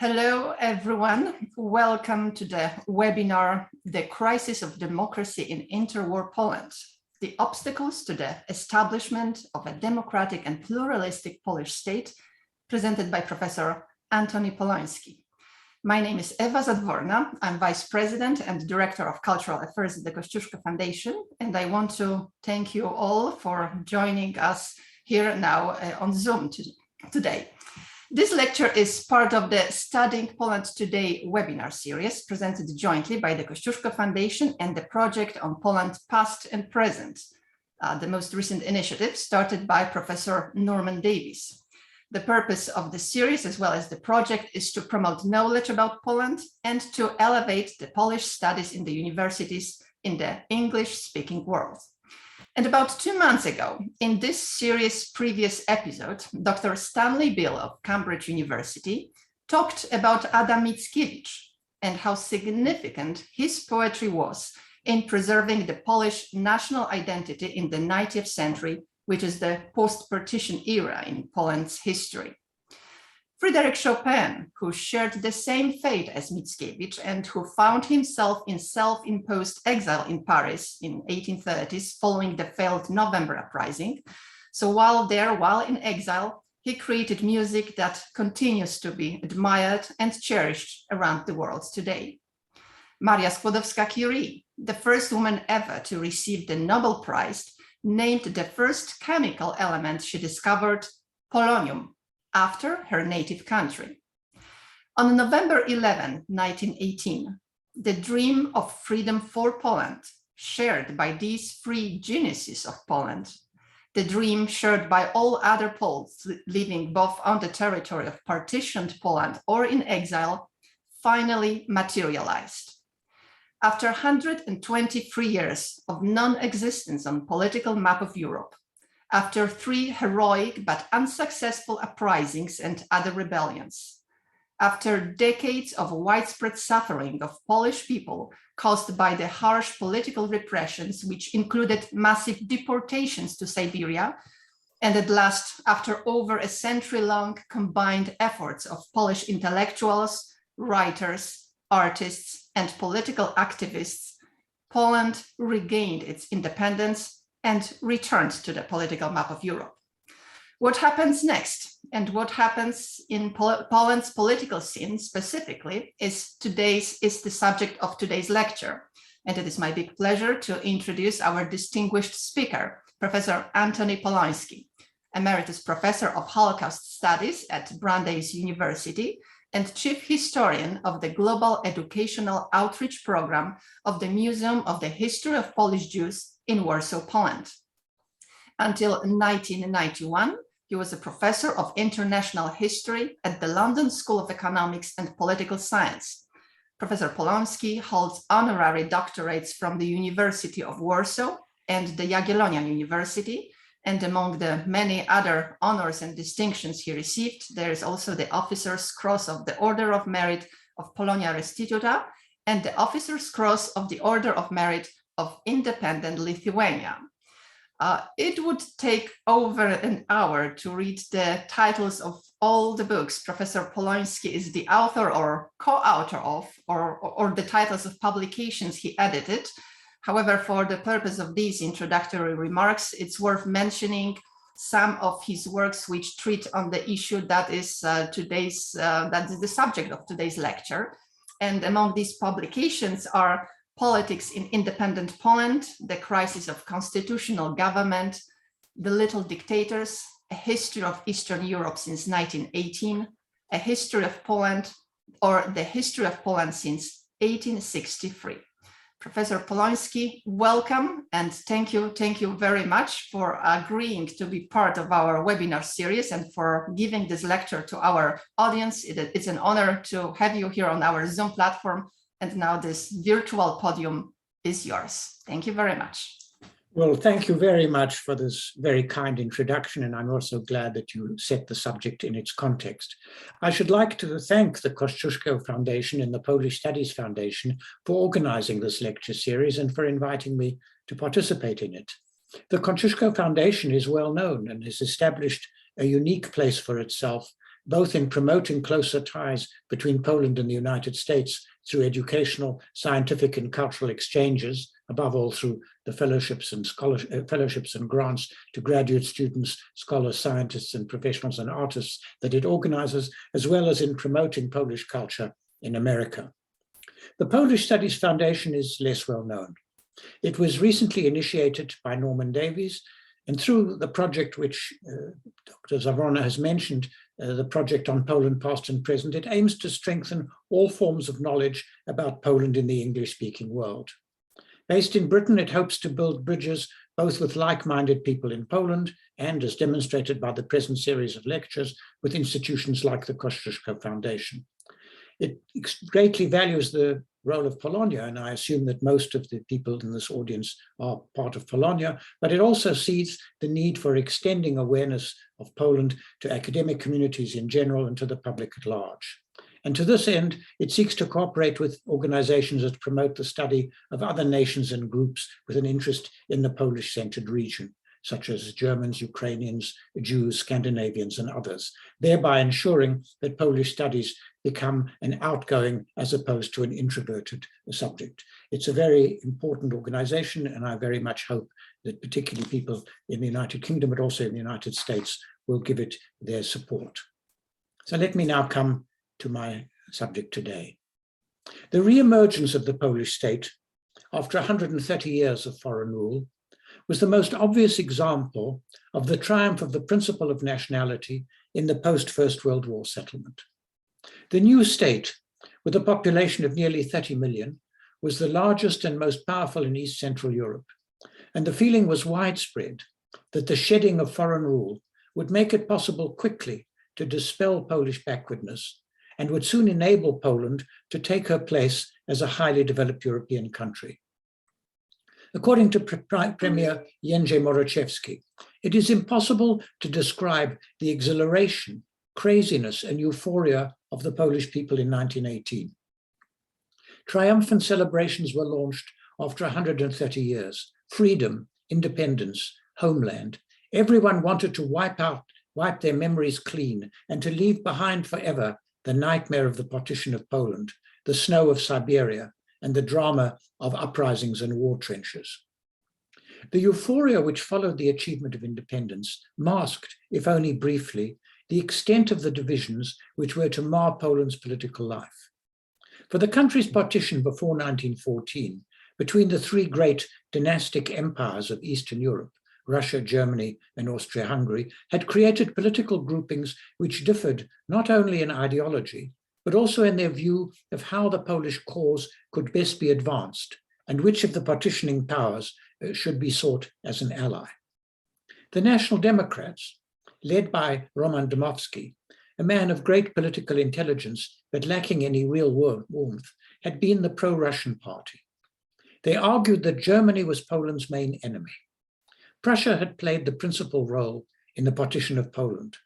Hello, everyone. Welcome to the webinar, The Crisis of Democracy in Interwar Poland, the obstacles to the establishment of a democratic and pluralistic Polish state, presented by Professor Antony Polonsky. My name is Ewa Zadworna. I'm Vice President and Director of Cultural Affairs at the Kościuszko Foundation, and I want to thank you all for joining us here now on Zoom today. This lecture is part of the Studying Poland Today webinar series presented jointly by the Kościuszko Foundation and the Project on Poland Past and Present, the most recent initiative started by Professor Norman Davies. The purpose of the series, as well as the project, is to promote knowledge about Poland and to elevate the Polish studies in the universities in the English-speaking world. And about 2 months ago, in this series' previous episode, Dr. Stanley Bill of Cambridge University talked about Adam Mickiewicz and how significant his poetry was in preserving the Polish national identity in the 19th century, which is the post-partition era in Poland's history. Frédéric Chopin, who shared the same fate as Mickiewicz and who found himself in self-imposed exile in Paris in 1830s following the failed November uprising. So while in exile, he created music that continues to be admired and cherished around the world today. Maria Skłodowska-Curie, the first woman ever to receive the Nobel Prize, named the first chemical element she discovered polonium, after her native country. On November 11, 1918, the dream of freedom for Poland, shared by these three geniuses of Poland, the dream shared by all other Poles living both on the territory of partitioned Poland or in exile, finally materialized. After 123 years of non-existence on the political map of Europe, after 3 heroic but unsuccessful uprisings and other rebellions, after decades of widespread suffering of Polish people caused by the harsh political repressions, which included massive deportations to Siberia, and at last, after over a century-long combined efforts of Polish intellectuals, writers, artists, and political activists, Poland regained its independence and returned to the political map of Europe. What happens next, and what happens in Poland's political scene specifically, is the subject of today's lecture. And it is my big pleasure to introduce our distinguished speaker, Professor Antony Polonsky, Emeritus Professor of Holocaust Studies at Brandeis University and Chief Historian of the Global Educational Outreach Program of the Museum of the History of Polish Jews in Warsaw, Poland. Until 1991, he was a professor of international history at the London School of Economics and Political Science. Professor Polonsky holds honorary doctorates from the University of Warsaw and the Jagiellonian University, and among the many other honors and distinctions he received, there is also the Officer's Cross of the Order of Merit of Polonia Restituta and the Officer's Cross of the Order of Merit of Independent Lithuania. It would take over an hour to read the titles of all the books Professor Polonsky is the author or co-author of, or the titles of publications he edited. However, for the purpose of these introductory remarks, it's worth mentioning some of his works which treat on the issue that is the subject of today's lecture. And among these publications are Politics in Independent Poland, The Crisis of Constitutional Government, The Little Dictators, A History of Eastern Europe since 1918, A History of Poland, or The History of Poland since 1863. Professor Polonsky, welcome, and thank you very much for agreeing to be part of our webinar series and for giving this lecture to our audience. It's an honor to have you here on our Zoom platform. And now this virtual podium is yours. Thank you very much. Well, thank you very much for this very kind introduction, and I'm also glad that you set the subject in its context. I should like to thank the Kościuszko Foundation and the Polish Studies Foundation for organizing this lecture series and for inviting me to participate in it. The Kościuszko Foundation is well known and has established a unique place for itself both in promoting closer ties between Poland and the United States through educational, scientific, and cultural exchanges, above all through the fellowships and grants to graduate students, scholars, scientists, and professionals and artists that it organizes, as well as in promoting Polish culture in America. The Polish Studies Foundation is less well known. It was recently initiated by Norman Davies, and through the project which Dr. Zawrona has mentioned, the project on Poland past and present, it aims to strengthen all forms of knowledge about Poland in the English-speaking world. Based in Britain, it hopes to build bridges both with like-minded people in Poland and, as demonstrated by the present series of lectures, with institutions like the Kościuszko Foundation. It greatly values the role of Polonia, and I assume that most of the people in this audience are part of Polonia, but it also sees the need for extending awareness of Poland to academic communities in general and to the public at large. And to this end, it seeks to cooperate with organizations that promote the study of other nations and groups with an interest in the Polish-centered region, such as Germans, Ukrainians, Jews, Scandinavians, and others, thereby ensuring that Polish studies become an outgoing as opposed to an introverted subject. It's a very important organization, and I very much hope that particularly people in the United Kingdom, but also in the United States, will give it their support. So let me now come to my subject today. The re-emergence of the Polish state after 130 years of foreign rule was the most obvious example of the triumph of the principle of nationality in the post-First World War settlement. The new state, with a population of nearly 30 million, was the largest and most powerful in East Central Europe, and the feeling was widespread that the shedding of foreign rule would make it possible quickly to dispel Polish backwardness and would soon enable Poland to take her place as a highly developed European country. According to Premier Jędrzej Moroczewski, it is impossible to describe the exhilaration, craziness, and euphoria of the Polish people in 1918. Triumphant celebrations were launched after 130 years. Freedom, independence, homeland. Everyone wanted to wipe their memories clean and to leave behind forever the nightmare of the partition of Poland, the snow of Siberia, and the drama of uprisings and war trenches. The euphoria which followed the achievement of independence masked, if only briefly, the extent of the divisions which were to mar Poland's political life. For the country's partition before 1914, between the three great dynastic empires of Eastern Europe, Russia, Germany, and Austria-Hungary, had created political groupings which differed not only in ideology, but also in their view of how the Polish cause could best be advanced and which of the partitioning powers should be sought as an ally. The National Democrats, led by Roman Dmowski, a man of great political intelligence but lacking any real warmth, had been the pro-Russian party. They argued that Germany was Poland's main enemy. Prussia had played the principal role in the partition of Poland,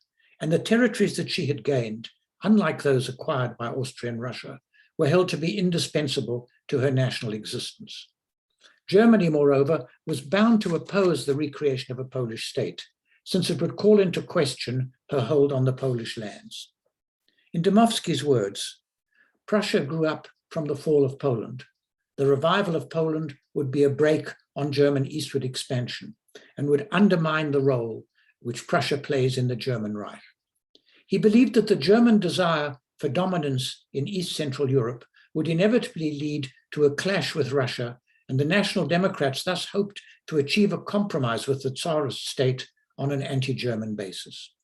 and the territories that she had gained, unlike those acquired by Austria and Russia, were held to be indispensable to her national existence. Germany, moreover, was bound to oppose the recreation of a Polish state, since it would call into question her hold on the Polish lands. In Dmowski's words, Prussia grew up from the fall of Poland. The revival of Poland would be a brake on German eastward expansion and would undermine the role which Prussia plays in the German Reich. He believed that the German desire for dominance in East Central Europe would inevitably lead to a clash with Russia, and the National Democrats thus hoped to achieve a compromise with the Tsarist state on an anti-German basis.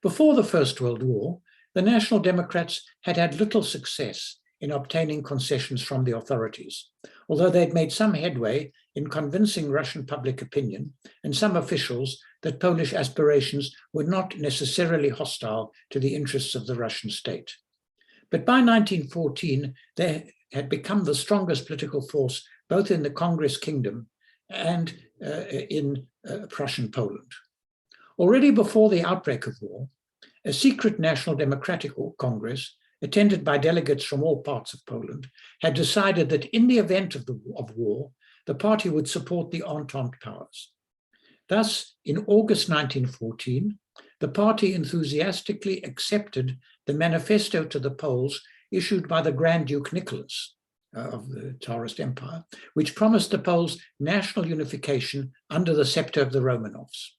Before the First World War, the National Democrats had had little success in obtaining concessions from the authorities, although they'd made some headway in convincing Russian public opinion and some officials that Polish aspirations were not necessarily hostile to the interests of the Russian state. But by 1914, they had become the strongest political force both in the Congress Kingdom and in Prussian Poland. Already before the outbreak of war, a secret National Democratic Congress, attended by delegates from all parts of Poland, had decided that in the event of war, the party would support the Entente powers. Thus, in August 1914, the party enthusiastically accepted the manifesto to the Poles issued by the Grand Duke Nicholas of the Tsarist Empire, which promised the Poles national unification under the scepter of the Romanovs.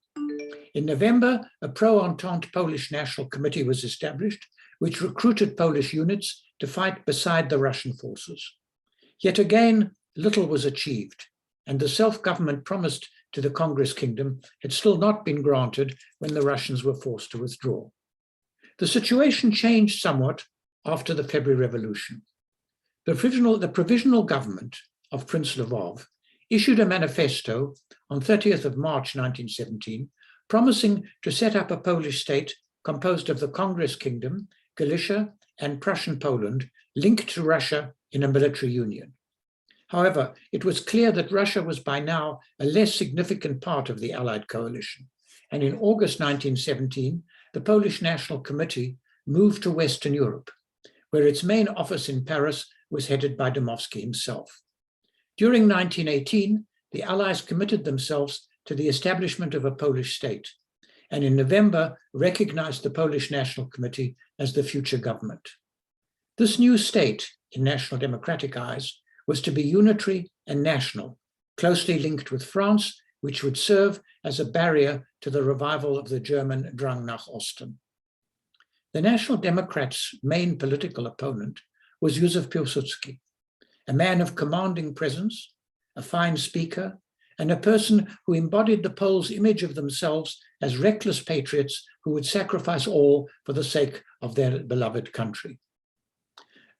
In November, a pro-Entente Polish National Committee was established, which recruited Polish units to fight beside the Russian forces. Yet again, little was achieved, and the self-government promised to the Congress Kingdom had still not been granted when the Russians were forced to withdraw. The situation changed somewhat after the February Revolution. The provisional government of Prince Lvov issued a manifesto on 30th of March 1917, promising to set up a Polish state composed of the Congress Kingdom, Galicia, and Prussian Poland, linked to Russia in a military union. However, it was clear that Russia was by now a less significant part of the Allied coalition, and in August 1917, the Polish National Committee moved to Western Europe, where its main office in Paris was headed by Dmowski himself. During 1918, the Allies committed themselves to the establishment of a Polish state, and in November recognized the Polish National Committee as the future government. This new state, in national democratic eyes, was to be unitary and national, closely linked with France, which would serve as a barrier to the revival of the German Drang nach Osten. The National Democrats' main political opponent was Józef Pilsudski, a man of commanding presence, a fine speaker, and a person who embodied the Poles' image of themselves as reckless patriots who would sacrifice all for the sake of their beloved country.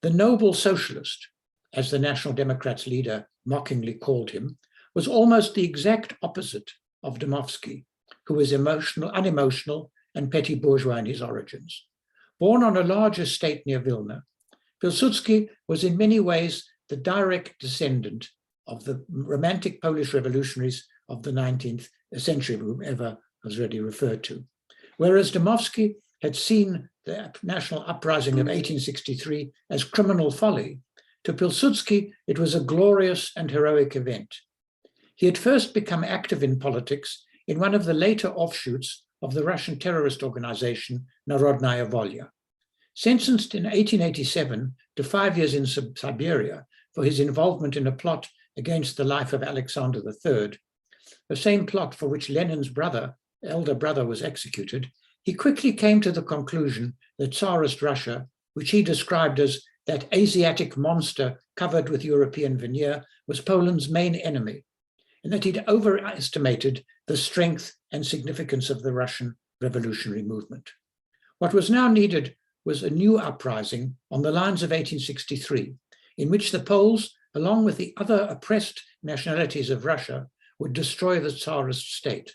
The noble socialist, as the National Democrats' leader mockingly called him, was almost the exact opposite of Dmowski, who was unemotional and petty bourgeois in his origins. Born on a large estate near Vilna, Pilsudski was in many ways the direct descendant of the romantic Polish revolutionaries of the 19th century, whomever was already referred to. Whereas Dmowski had seen the national uprising of 1863 as criminal folly, to Pilsudski it was a glorious and heroic event. He had first become active in politics in one of the later offshoots of the Russian terrorist organization Narodnaya Volya. Sentenced in 1887 to 5 years in Siberia for his involvement in a plot against the life of Alexander III, the same plot for which Lenin's elder brother was executed, he quickly came to the conclusion that Tsarist Russia, which he described as that Asiatic monster covered with European veneer, was Poland's main enemy, and that he'd overestimated the strength and significance of the Russian revolutionary movement. What was now needed was a new uprising on the lines of 1863, in which the Poles, along with the other oppressed nationalities of Russia, would destroy the Tsarist state.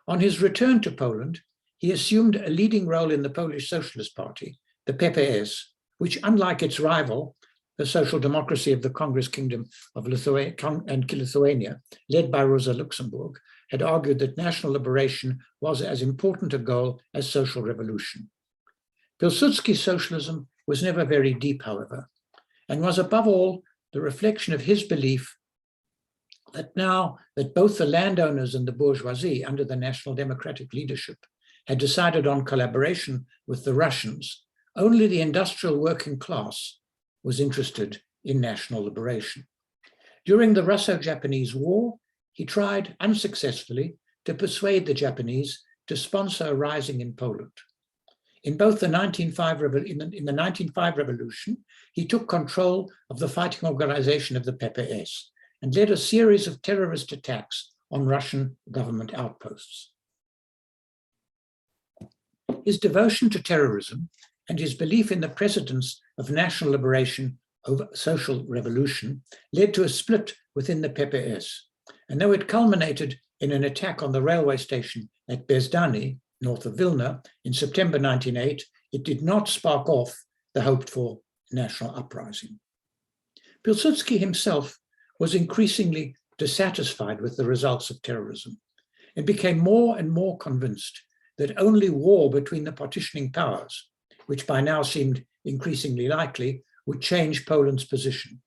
On his return to Poland, he assumed a leading role in the Polish Socialist Party, the PPS, which, unlike its rival, the Social Democracy of the Congress Kingdom of Lithuania, led by Rosa Luxemburg, had argued that national liberation was as important a goal as social revolution. Pilsudski's socialism was never very deep, however, and was above all the reflection of his belief that now that both the landowners and the bourgeoisie under the National Democratic leadership had decided on collaboration with the Russians, only the industrial working class was interested in national liberation. During the Russo-Japanese War, he tried unsuccessfully to persuade the Japanese to sponsor a rising in Poland. In both the 1905 revolution, he took control of the fighting organization of the PPS and led a series of terrorist attacks on Russian government outposts. His devotion to terrorism and his belief in the precedence of national liberation over social revolution led to a split within the PPS. And though it culminated in an attack on the railway station at Bezdany, north of Vilna, in September 1908, it did not spark off the hoped-for national uprising. Pilsudski himself was increasingly dissatisfied with the results of terrorism and became more and more convinced that only war between the partitioning powers, which by now seemed increasingly likely, would change Poland's position.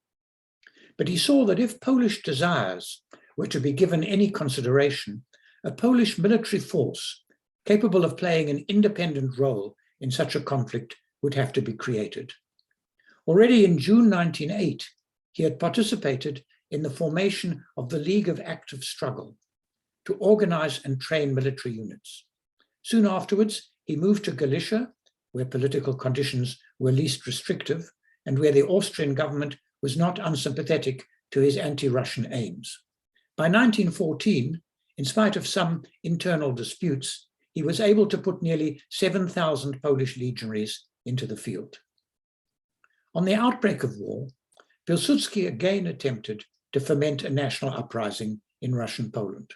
But he saw that if Polish desires were to be given any consideration, a Polish military force capable of playing an independent role in such a conflict would have to be created. Already in June 1908, he had participated in the formation of the League of Active Struggle to organize and train military units. Soon afterwards, he moved to Galicia, where political conditions were least restrictive and where the Austrian government was not unsympathetic to his anti-Russian aims. By 1914, in spite of some internal disputes, he was able to put nearly 7,000 Polish legionaries into the field. On the outbreak of war, Pilsudski again attempted to foment a national uprising in Russian Poland.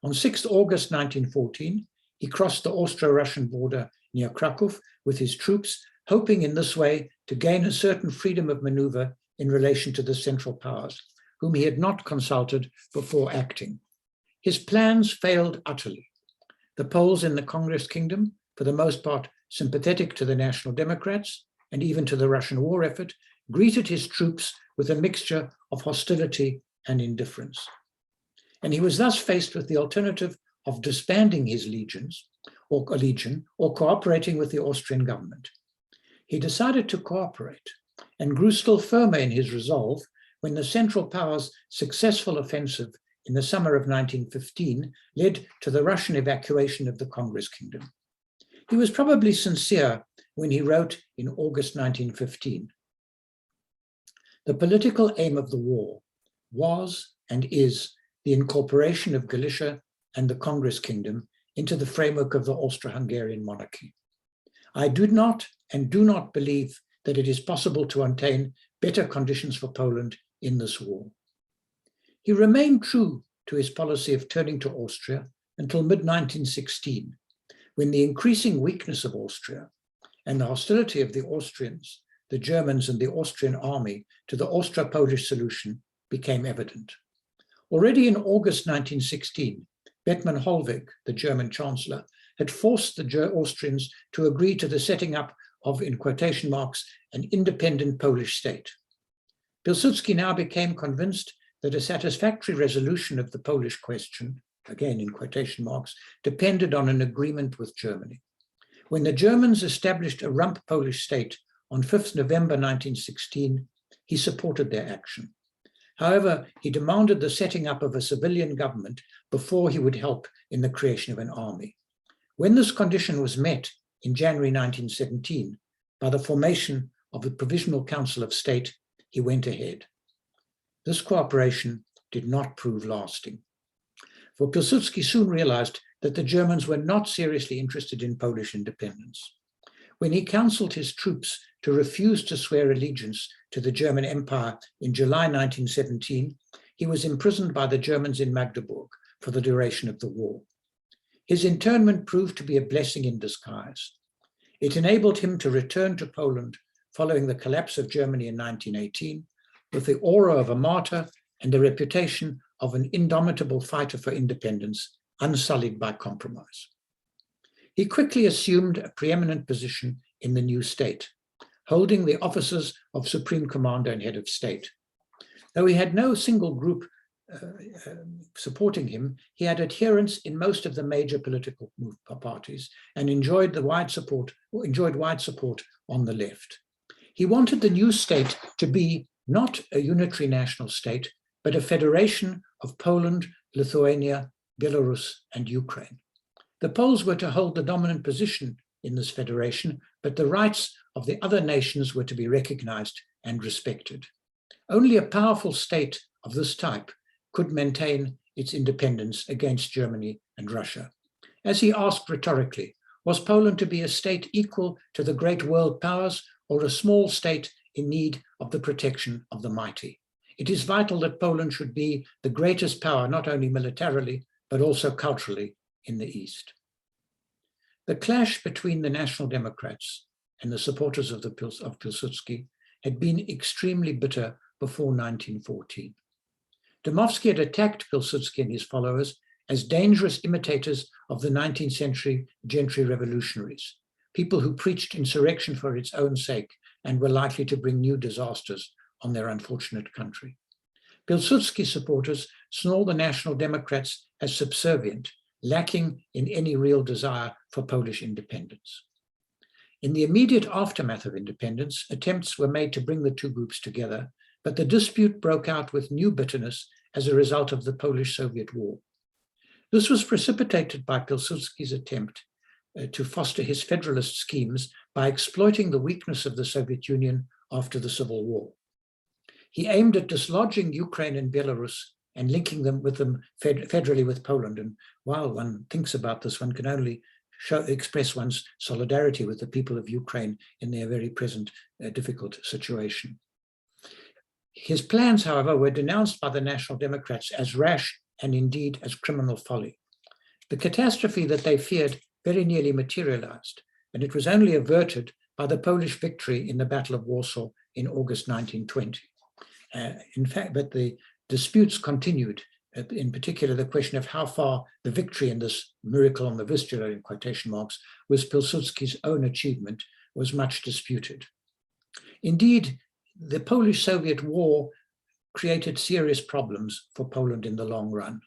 On 6 August 1914, he crossed the Austro-Russian border near Krakow with his troops, hoping in this way to gain a certain freedom of maneuver in relation to the Central Powers, whom he had not consulted before acting. His plans failed utterly. The Poles in the Congress Kingdom, for the most part sympathetic to the National Democrats and even to the Russian war effort, greeted his troops with a mixture of hostility and indifference. And he was thus faced with the alternative of disbanding his legion or cooperating with the Austrian government. He decided to cooperate and grew still firmer in his resolve when the Central Powers' successful offensive in the summer of 1915 led to the Russian evacuation of the Congress Kingdom. He was probably sincere when he wrote in August 1915, "The political aim of the war was and is the incorporation of Galicia and the Congress Kingdom into the framework of the Austro-Hungarian monarchy. I do not believe that it is possible to obtain better conditions for Poland in this war." He remained true to his policy of turning to Austria until mid-1916, when the increasing weakness of Austria and the hostility of the Austrians, the Germans and the Austrian army to the Austro-Polish solution became evident. Already in August 1916, Bethmann Hollweg, the German chancellor, had forced the Austrians to agree to the setting up of, in quotation marks, an independent Polish state. Pilsudski now became convinced that a satisfactory resolution of the Polish question, again in quotation marks, depended on an agreement with Germany. When the Germans established a rump Polish state on 5th November 1916, he supported their action. However, he demanded the setting up of a civilian government before he would help in the creation of an army. When this condition was met in January 1917 by the formation of the Provisional Council of State, he went ahead. This cooperation did not prove lasting. For Pilsudski soon realized that the Germans were not seriously interested in Polish independence. When he counseled his troops to refuse to swear allegiance to the German Empire in July 1917, he was imprisoned by the Germans in Magdeburg for the duration of the war. His internment proved to be a blessing in disguise. It enabled him to return to Poland following the collapse of Germany in 1918 with the aura of a martyr and the reputation of an indomitable fighter for independence, unsullied by compromise. He quickly assumed a preeminent position in the new state, holding the offices of Supreme Commander and Head of State. Though he had no single group supporting him, he had adherents in most of the major political parties and enjoyed wide support on the left. He wanted the new state to be not a unitary national state, but a federation of Poland, Lithuania, Belarus, and Ukraine. The Poles were to hold the dominant position in this federation, but the rights of the other nations were to be recognized and respected. Only a powerful state of this type could maintain its independence against Germany and Russia. As he asked rhetorically, was Poland to be a state equal to the great world powers or a small state in need of the protection of the mighty? It is vital that Poland should be the greatest power, not only militarily, but also culturally in the East. The clash between the National Democrats and the supporters of Pilsudski had been extremely bitter before 1914. Dmowski had attacked Pilsudski and his followers as dangerous imitators of the 19th century gentry revolutionaries, people who preached insurrection for its own sake and were likely to bring new disasters on their unfortunate country. Pilsudski supporters saw the National Democrats as subservient, lacking in any real desire for Polish independence. In the immediate aftermath of independence, attempts were made to bring the two groups together, but the dispute broke out with new bitterness as a result of the Polish-Soviet War. This was precipitated by Pilsudski's attempt to foster his federalist schemes by exploiting the weakness of the Soviet Union after the Civil War. He aimed at dislodging Ukraine and Belarus and linking them federally with Poland. And while one thinks about this, one can only express one's solidarity with the people of Ukraine in their very present difficult situation. His plans, however, were denounced by the National Democrats as rash and indeed as criminal folly. The catastrophe that they feared very nearly materialized, and it was only averted by the Polish victory in the Battle of Warsaw in August 1920. In fact, but the disputes continued, in particular the question of how far the victory in this miracle on the Vistula, in quotation marks, was Pilsudski's own achievement, was much disputed. Indeed, the Polish-Soviet War created serious problems for Poland in the long run.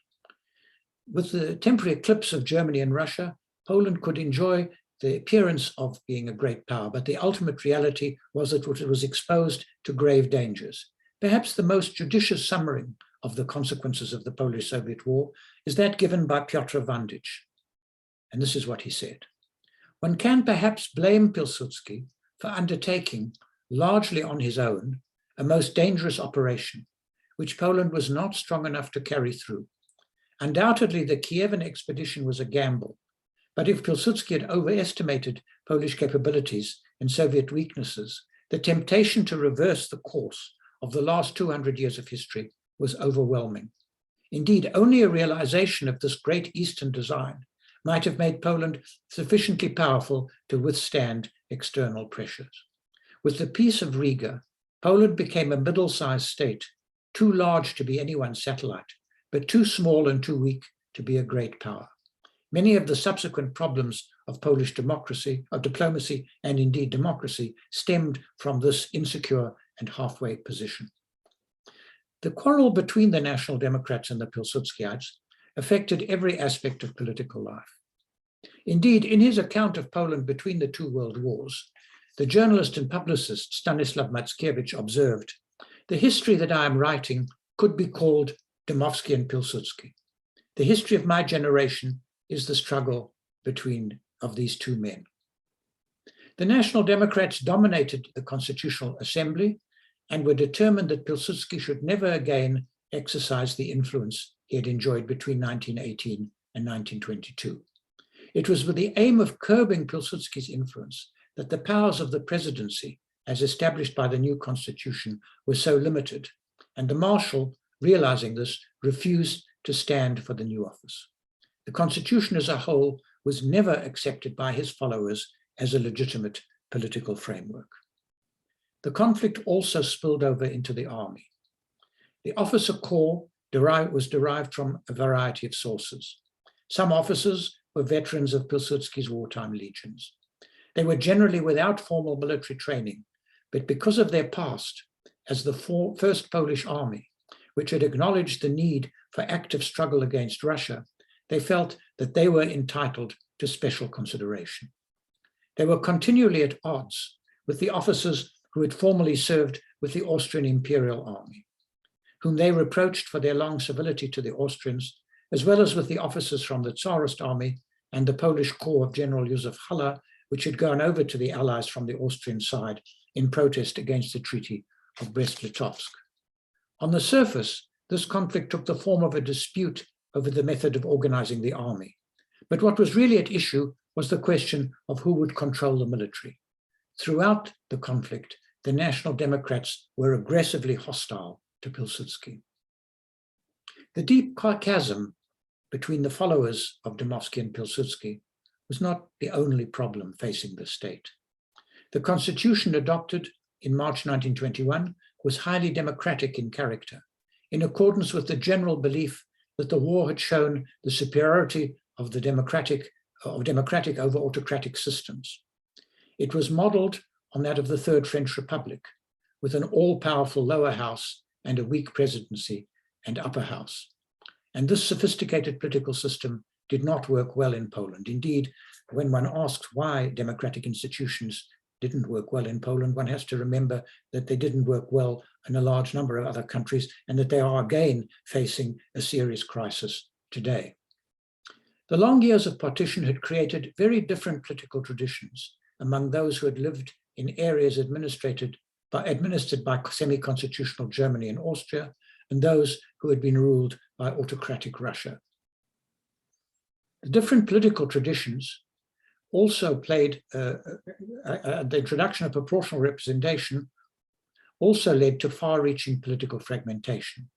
With the temporary eclipse of Germany and Russia, Poland could enjoy the appearance of being a great power, but the ultimate reality was that it was exposed to grave dangers. Perhaps the most judicious summary of the consequences of the Polish-Soviet War is that given by Piotr Wandicz. And this is what he said: "One can perhaps blame Pilsudski for undertaking, largely on his own, a most dangerous operation, which Poland was not strong enough to carry through. Undoubtedly, the Kievan expedition was a gamble, but if Pilsudski had overestimated Polish capabilities and Soviet weaknesses, the temptation to reverse the course of the last 200 years of history was overwhelming. Indeed, only a realization of this great Eastern design might have made Poland sufficiently powerful to withstand external pressures. With the Peace of Riga, Poland became a middle-sized state, too large to be anyone's satellite, but too small and too weak to be a great power. Many of the subsequent problems of Polish democracy, of diplomacy, and indeed democracy, stemmed from this insecure and halfway position." The quarrel between the National Democrats and the Pilsudskiites affected every aspect of political life. Indeed, in his account of Poland between the two world wars, the journalist and publicist Stanisław Mackiewicz observed, "The history that I am writing could be called Dmowski and Pilsudski. The history of my generation is the struggle of these two men." The National Democrats dominated the Constitutional Assembly and were determined that Pilsudski should never again exercise the influence he had enjoyed between 1918 and 1922. It was with the aim of curbing Pilsudski's influence that the powers of the presidency, as established by the new constitution, were so limited, and the Marshal, realizing this, refused to stand for the new office. The constitution as a whole was never accepted by his followers as a legitimate political framework. The conflict also spilled over into the army. The officer corps was derived from a variety of sources. Some officers were veterans of Pilsudski's wartime legions. They were generally without formal military training, but because of their past as the First Polish Army, which had acknowledged the need for active struggle against Russia, they felt that they were entitled to special consideration. They were continually at odds with the officers who had formerly served with the Austrian Imperial Army, whom they reproached for their long civility to the Austrians, as well as with the officers from the Tsarist army and the Polish corps of General Józef Haller, which had gone over to the Allies from the Austrian side in protest against the Treaty of Brest-Litovsk. On the surface, this conflict took the form of a dispute over the method of organizing the army. But what was really at issue was the question of who would control the military. Throughout the conflict, the National Democrats were aggressively hostile to Pilsudski. The deep chasm between the followers of Dmowski and Pilsudski was not the only problem facing the state. The constitution adopted in March 1921 was highly democratic in character, in accordance with the general belief that the war had shown the superiority of democratic over autocratic systems. It was modeled on that of the Third French Republic, with an all-powerful lower house and a weak presidency and upper house. And this sophisticated political system did not work well in Poland. Indeed, when one asks why democratic institutions didn't work well in Poland, one has to remember that they didn't work well in a large number of other countries and that they are again facing a serious crisis today. The long years of partition had created very different political traditions among those who had lived in areas administered by semi-constitutional Germany and Austria, and those who had been ruled by autocratic Russia. The different political traditions also played, the introduction of proportional representation also led to far-reaching political fragmentation.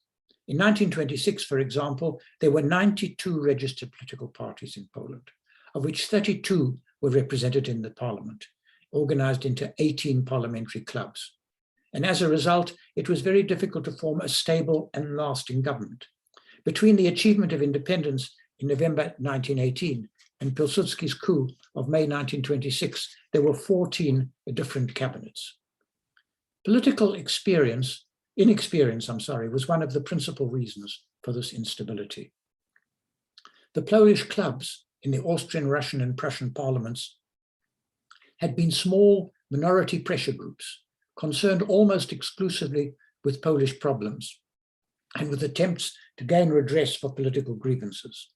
In 1926, for example, there were 92 registered political parties in Poland, of which 32 were represented in the parliament, organized into 18 parliamentary clubs. And as a result, it was very difficult to form a stable and lasting government. Between the achievement of independence in November 1918 and Pilsudski's coup of May 1926, there were 14 different cabinets. Political inexperience, was one of the principal reasons for this instability. The Polish clubs in the Austrian, Russian, and Prussian parliaments had been small minority pressure groups concerned almost exclusively with Polish problems and with attempts to gain redress for political grievances.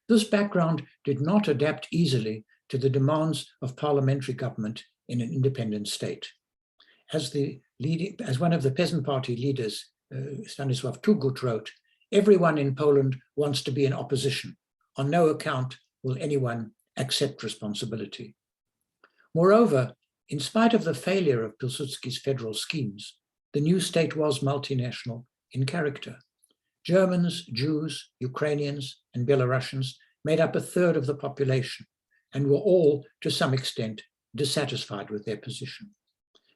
This background did not adapt easily to the demands of parliamentary government in an independent state. As one of the Peasant Party leaders, Stanisław Tugut, wrote, "Everyone in Poland wants to be in opposition. On no account will anyone accept responsibility." Moreover, in spite of the failure of Pilsudski's federal schemes, the new state was multinational in character. Germans, Jews, Ukrainians, and Belarusians made up a third of the population and were all, to some extent, dissatisfied with their position.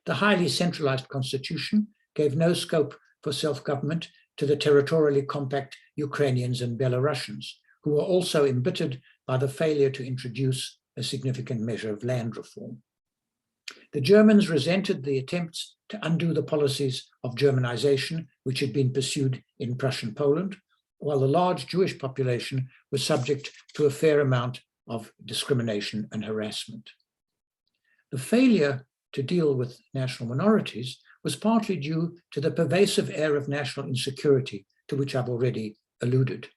The highly centralized constitution gave no scope for self-government to the territorially compact Ukrainians and Belarusians, who were also embittered by the failure to introduce a significant measure of land reform. The Germans resented the attempts to undo the policies of Germanization which had been pursued in Prussian Poland, while the large Jewish population was subject to a fair amount of discrimination and harassment. The failure to deal with national minorities was partly due to the pervasive air of national insecurity to which I've already alluded.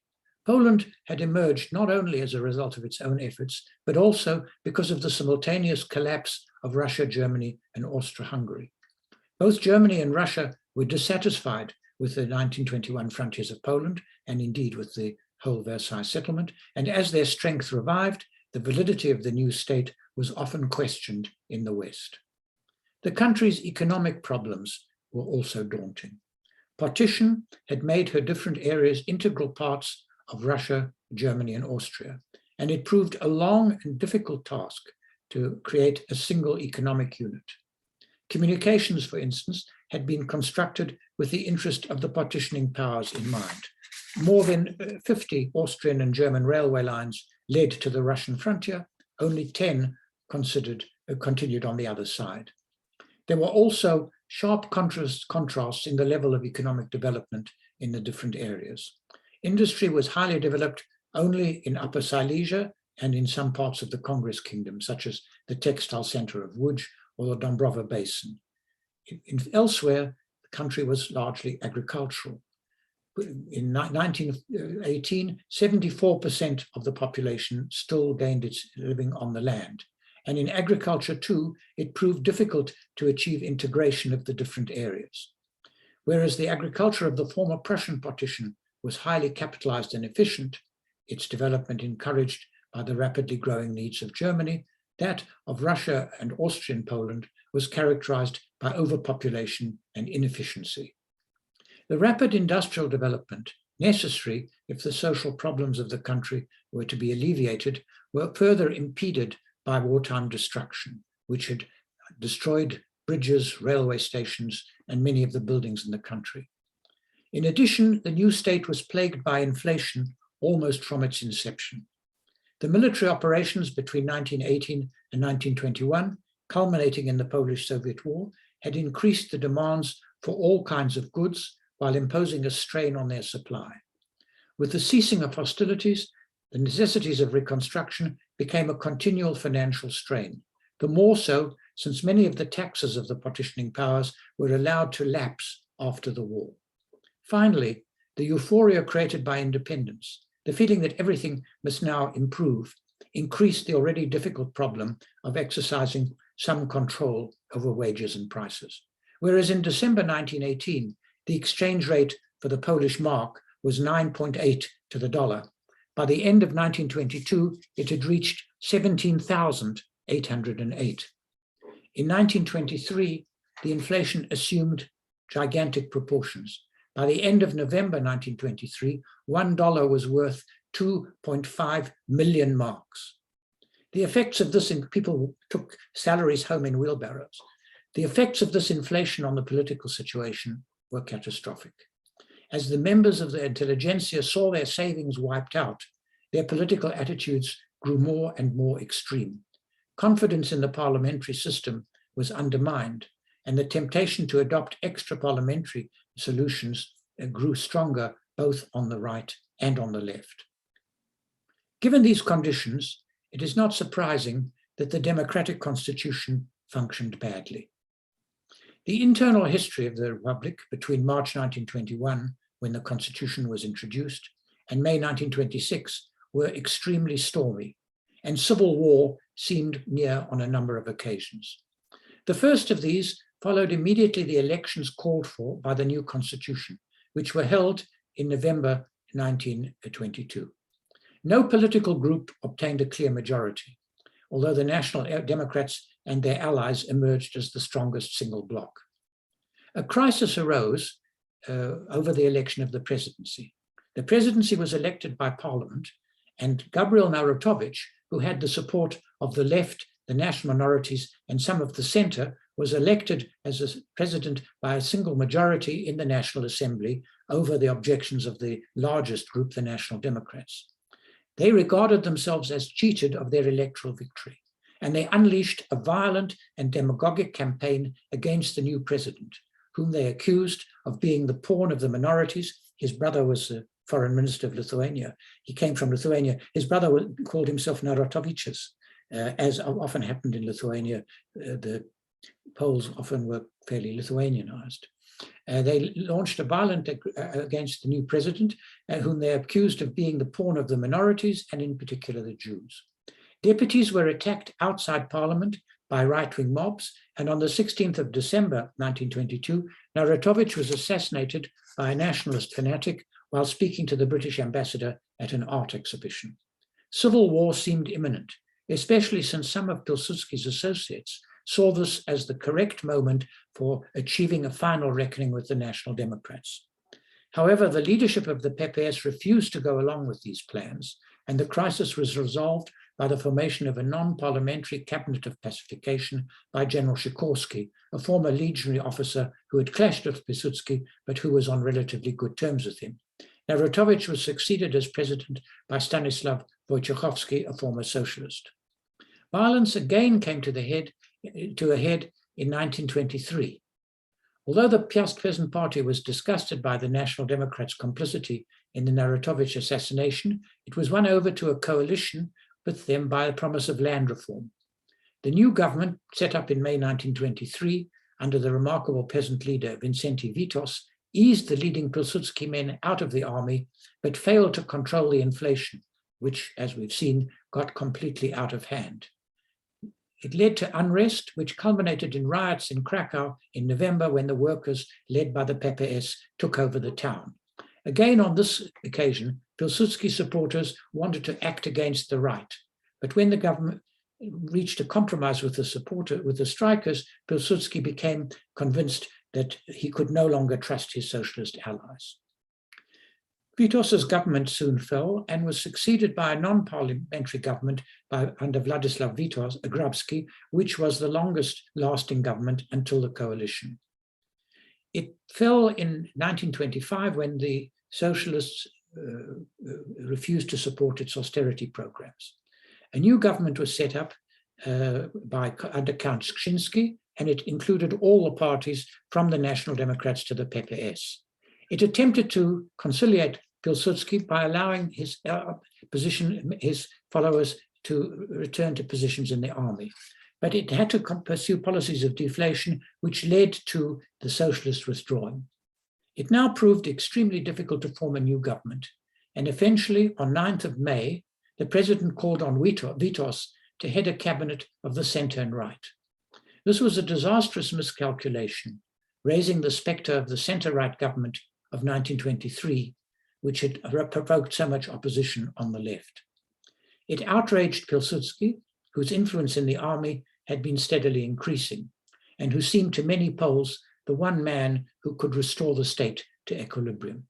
Poland had emerged not only as a result of its own efforts, but also because of the simultaneous collapse of Russia, Germany, and Austria-Hungary. Both Germany and Russia were dissatisfied with the 1921 frontiers of Poland, and indeed with the whole Versailles settlement, and as their strength revived, the validity of the new state was often questioned in the West. The country's economic problems were also daunting. Partition had made her different areas integral parts of Russia, Germany, and Austria, and it proved a long and difficult task to create a single economic unit. Communications, for instance, had been constructed with the interest of the partitioning powers in mind. More than 50 Austrian and German railway lines led to the Russian frontier, only 10 continued on the other side. There were also sharp contrasts in the level of economic development in the different areas. Industry was highly developed only in Upper Silesia and in some parts of the Congress Kingdom, such as the textile center of Łódź or the Dąbrowa Basin. Elsewhere, the country was largely agricultural. In 1918, 74% of the population still gained its living on the land. And in agriculture too, it proved difficult to achieve integration of the different areas. Whereas the agriculture of the former Prussian partition was highly capitalized and efficient, its development encouraged by the rapidly growing needs of Germany, that of Russia and Austrian Poland was characterized by overpopulation and inefficiency. The rapid industrial development necessary if the social problems of the country were to be alleviated were further impeded by wartime destruction, which had destroyed bridges, railway stations, and many of the buildings in the country. In addition, the new state was plagued by inflation almost from its inception. The military operations between 1918 and 1921, culminating in the Polish-Soviet War, had increased the demands for all kinds of goods while imposing a strain on their supply. With the ceasing of hostilities, The necessities of reconstruction became a continual financial strain, the more so since many of the taxes of the partitioning powers were allowed to lapse after the war. Finally, the euphoria created by independence, the feeling that everything must now improve, increased the already difficult problem of exercising some control over wages and prices. Whereas in December 1918, the exchange rate for the Polish mark was 9.8 to the dollar. By the end of 1922, it had reached 17,808. In 1923, the inflation assumed gigantic proportions. By the end of November 1923, $1 was worth 2.5 million marks. The effects of this, people took salaries home in wheelbarrows. The effects of this inflation on the political situation were catastrophic. As the members of the intelligentsia saw their savings wiped out, their political attitudes grew more and more extreme. Confidence in the parliamentary system was undermined, and the temptation to adopt extra-parliamentary solutions grew stronger both on the right and on the left. Given these conditions, it is not surprising that the democratic constitution functioned badly. The internal history of the Republic between March 1921, when the constitution was introduced, and May 1926 were extremely stormy, and civil war seemed near on a number of occasions. The first of these followed immediately the elections called for by the new constitution, which were held in November 1922. No political group obtained a clear majority, although the National Democrats and their allies emerged as the strongest single bloc. A crisis arose over the election of the presidency. The presidency was elected by Parliament, and Gabriel Narutowicz, who had the support of the left, the national minorities, and some of the center, was elected as a president by a single majority in the National Assembly over the objections of the largest group, the National Democrats. They regarded themselves as cheated of their electoral victory, and they unleashed a violent and demagogic campaign against the new president, whom they accused of being the pawn of the minorities. His brother was the foreign minister of Lithuania. He came from Lithuania. His brother called himself Narutowicz, as often happened in Lithuania. The Poles often were fairly Lithuanianized. They launched a violent against the new president, whom they accused of being the pawn of the minorities, and in particular the Jews. Deputies were attacked outside Parliament by right-wing mobs, and on the 16th of December 1922, Narutowicz was assassinated by a nationalist fanatic while speaking to the British ambassador at an art exhibition. Civil war seemed imminent, especially since some of Pilsudski's associates saw this as the correct moment for achieving a final reckoning with the National Democrats. However, the leadership of the PPS refused to go along with these plans, and the crisis was resolved by the formation of a non-parliamentary cabinet of pacification by General Sikorski, a former legionary officer who had clashed with Pilsudski, but who was on relatively good terms with him. Narutowicz was succeeded as president by Stanislaw Wojciechowski, a former socialist. Violence again came to a head in 1923. Although the Piast Peasant Party was disgusted by the National Democrats' complicity in the Narutowicz assassination, it was won over to a coalition with them by the promise of land reform. The new government, set up in May 1923, under the remarkable peasant leader Wincenty Witos, eased the leading Pilsudski men out of the army, but failed to control the inflation, which, as we've seen, got completely out of hand. It led to unrest, which culminated in riots in Krakow in November, when the workers, led by the PPS, took over the town. Again, on this occasion, Pilsudski supporters wanted to act against the right, but when the government reached a compromise with the strikers, Pilsudski became convinced that he could no longer trust his socialist allies. Witos's government soon fell and was succeeded by a non-parliamentary government under Władysław Grabski, which was the longest lasting government until the coalition. It fell in 1925 when the socialists refused to support its austerity programs. A new government was set up under Count Skrzynski, and it included all the parties from the National Democrats to the PPS. It attempted to conciliate Pilsudski by allowing his followers to return to positions in the army. But it had to pursue policies of deflation, which led to the socialists withdrawing. It now proved extremely difficult to form a new government. And eventually, on 9th of May, the president called on Witos to head a cabinet of the center and right. This was a disastrous miscalculation, raising the specter of the center-right government of 1923, which had provoked so much opposition on the left. It outraged Pilsudski, whose influence in the army had been steadily increasing, and who seemed to many Poles the one man who could restore the state to equilibrium.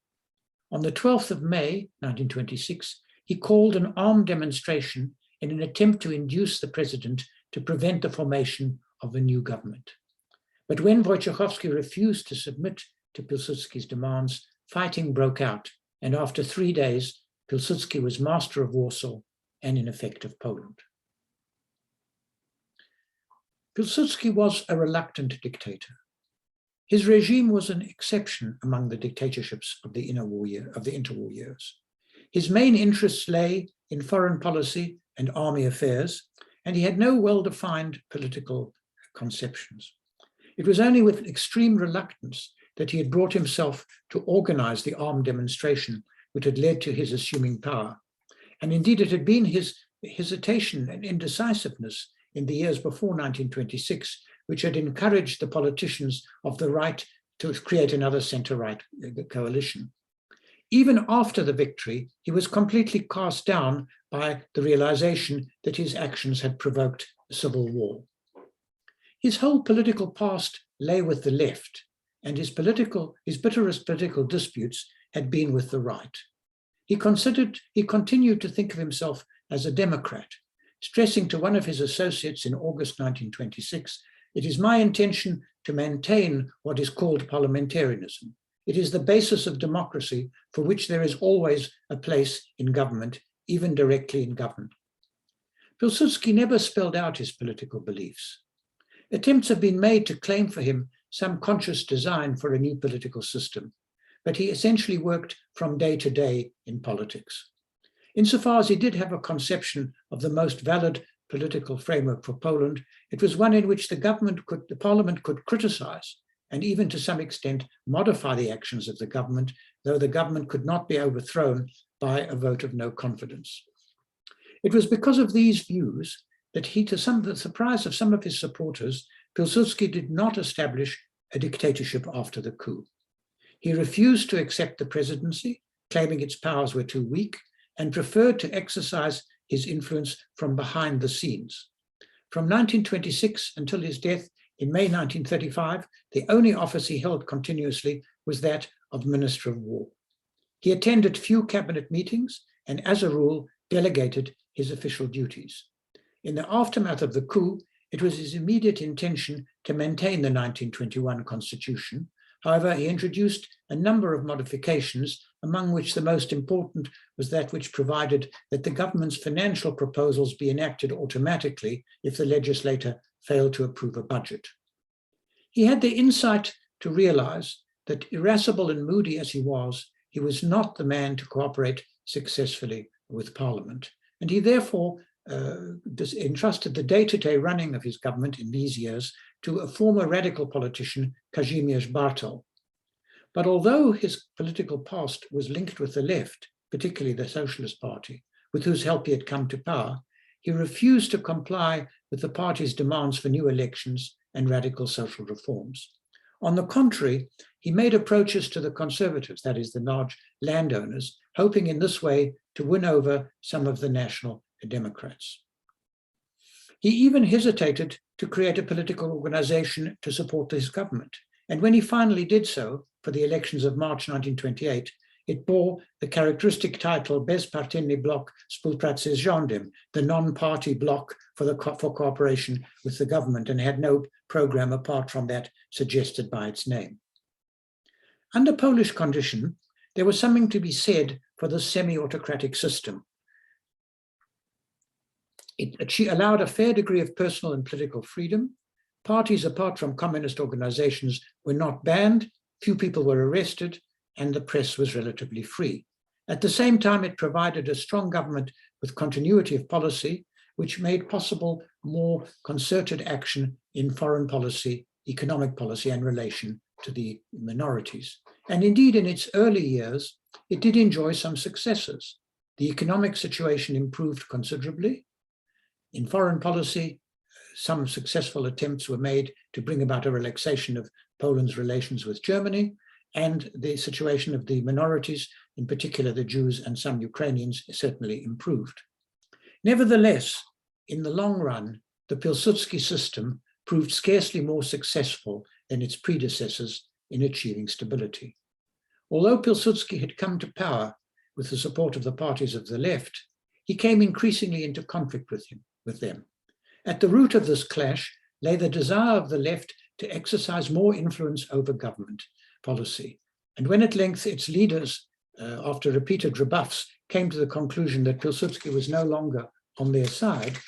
On the 12th of May, 1926, he called an armed demonstration in an attempt to induce the president to prevent the formation of a new government. But when Wojciechowski refused to submit to Pilsudski's demands, fighting broke out, and after 3 days, Pilsudski was master of Warsaw and in effect of Poland. Pilsudski was a reluctant dictator. His regime was an exception among the dictatorships of the interwar years. His main interests lay in foreign policy and army affairs, and he had no well-defined political conceptions. It was only with extreme reluctance that he had brought himself to organize the armed demonstration which had led to his assuming power. And indeed, it had been his hesitation and indecisiveness in the years before 1926 which had encouraged the politicians of the right to create another center-right coalition. Even after the victory, he was completely cast down by the realization that his actions had provoked a civil war. His whole political past lay with the left, and his bitterest political disputes had been with the right. He continued to think of himself as a Democrat, stressing to one of his associates in August 1926, "It is my intention to maintain what is called parliamentarianism. It is the basis of democracy for which there is always a place in government, even directly in government." Pilsudski never spelled out his political beliefs. Attempts have been made to claim for him some conscious design for a new political system, but he essentially worked from day to day in politics. Insofar as he did have a conception of the most valid political framework for Poland, it was one in which the parliament could criticize and even to some extent modify the actions of the government, though the government could not be overthrown by a vote of no confidence. It was because of these views that the surprise of some of his supporters, Pilsudski did not establish a dictatorship after the coup. He refused to accept the presidency, claiming its powers were too weak, and preferred to exercise his influence from behind the scenes. From 1926 until his death in May 1935, the only office he held continuously was that of Minister of War. He attended few cabinet meetings and, as a rule, delegated his official duties. In the aftermath of the coup, it was his immediate intention to maintain the 1921 constitution. However, he introduced a number of modifications, among which the most important was that which provided that the government's financial proposals be enacted automatically if the legislator failed to approve a budget. He had the insight to realize that, irascible and moody as he was not the man to cooperate successfully with Parliament, and he therefore entrusted the day-to-day running of his government in these years to a former radical politician, Kazimierz Bartol. But although his political past was linked with the left, particularly the Socialist Party, with whose help he had come to power, he refused to comply with the party's demands for new elections and radical social reforms. On the contrary, he made approaches to the conservatives, that is, the large landowners, hoping in this way to win over some of the national Democrats. He even hesitated to create a political organization to support his government. And when he finally did so for the elections of March 1928, it bore the characteristic title Bezpartyjny Blok Współpracy z Rządem, the non-party bloc for cooperation with the government, and had no program apart from that suggested by its name. Under Polish condition, there was something to be said for the semi-autocratic system. It allowed a fair degree of personal and political freedom. Parties apart from communist organizations were not banned, few people were arrested, and the press was relatively free. At the same time, it provided a strong government with continuity of policy, which made possible more concerted action in foreign policy, economic policy, and relation to the minorities. And indeed, in its early years, it did enjoy some successes. The economic situation improved considerably. In foreign policy, some successful attempts were made to bring about a relaxation of Poland's relations with Germany, and the situation of the minorities, in particular the Jews and some Ukrainians, certainly improved. Nevertheless, in the long run, the Pilsudski system proved scarcely more successful than its predecessors in achieving stability. Although Pilsudski had come to power with the support of the parties of the left, he came increasingly into conflict with them. At the root of this clash lay the desire of the left to exercise more influence over government policy. And when at length its leaders, after repeated rebuffs, came to the conclusion that Pilsudski was no longer on their side,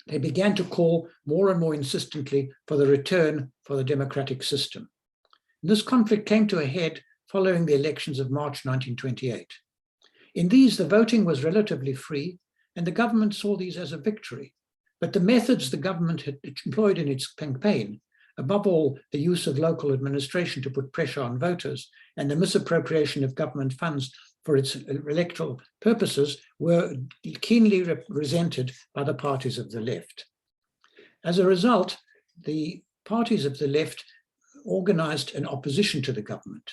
they began to call more and more insistently for the return for the democratic system. And this conflict came to a head following the elections of March 1928. In these, the voting was relatively free, and the government saw these as a victory. But the methods the government had employed in its campaign, above all the use of local administration to put pressure on voters and the misappropriation of government funds for its electoral purposes, were keenly resented by the parties of the left. As a result, the parties of the left organized an opposition to the government,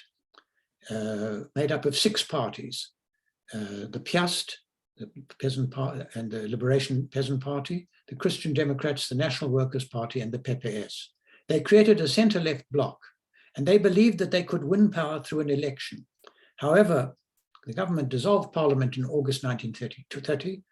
made up of 6 parties: the Piast, the Peasant Party, and the Liberation Peasant Party, the Christian Democrats, the National Workers' Party, and the PPS. They created a center-left bloc, and they believed that they could win power through an election. However, the government dissolved parliament in August 1930,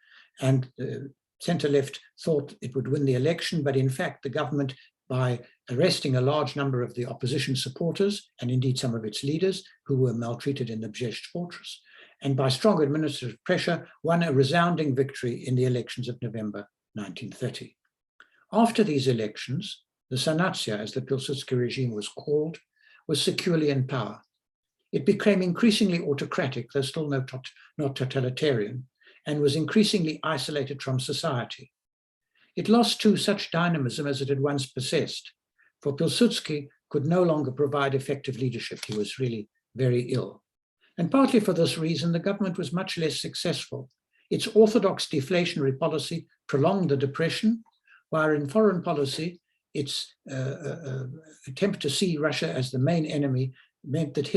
and the center-left thought it would win the election, but in fact, the government, by arresting a large number of the opposition supporters, and indeed some of its leaders who were maltreated in the Brześć fortress, and by strong administrative pressure, won a resounding victory in the elections of November 1930. After these elections, the Sanacja, as the Pilsudski regime was called, was securely in power. It became increasingly autocratic, though still not totalitarian, and was increasingly isolated from society. It lost too such dynamism as it had once possessed, for Pilsudski could no longer provide effective leadership. He was really very ill. And partly for this reason, the government was much less successful. Its orthodox deflationary policy prolonged the depression, while in foreign policy, its attempt to see Russia as the main enemy meant that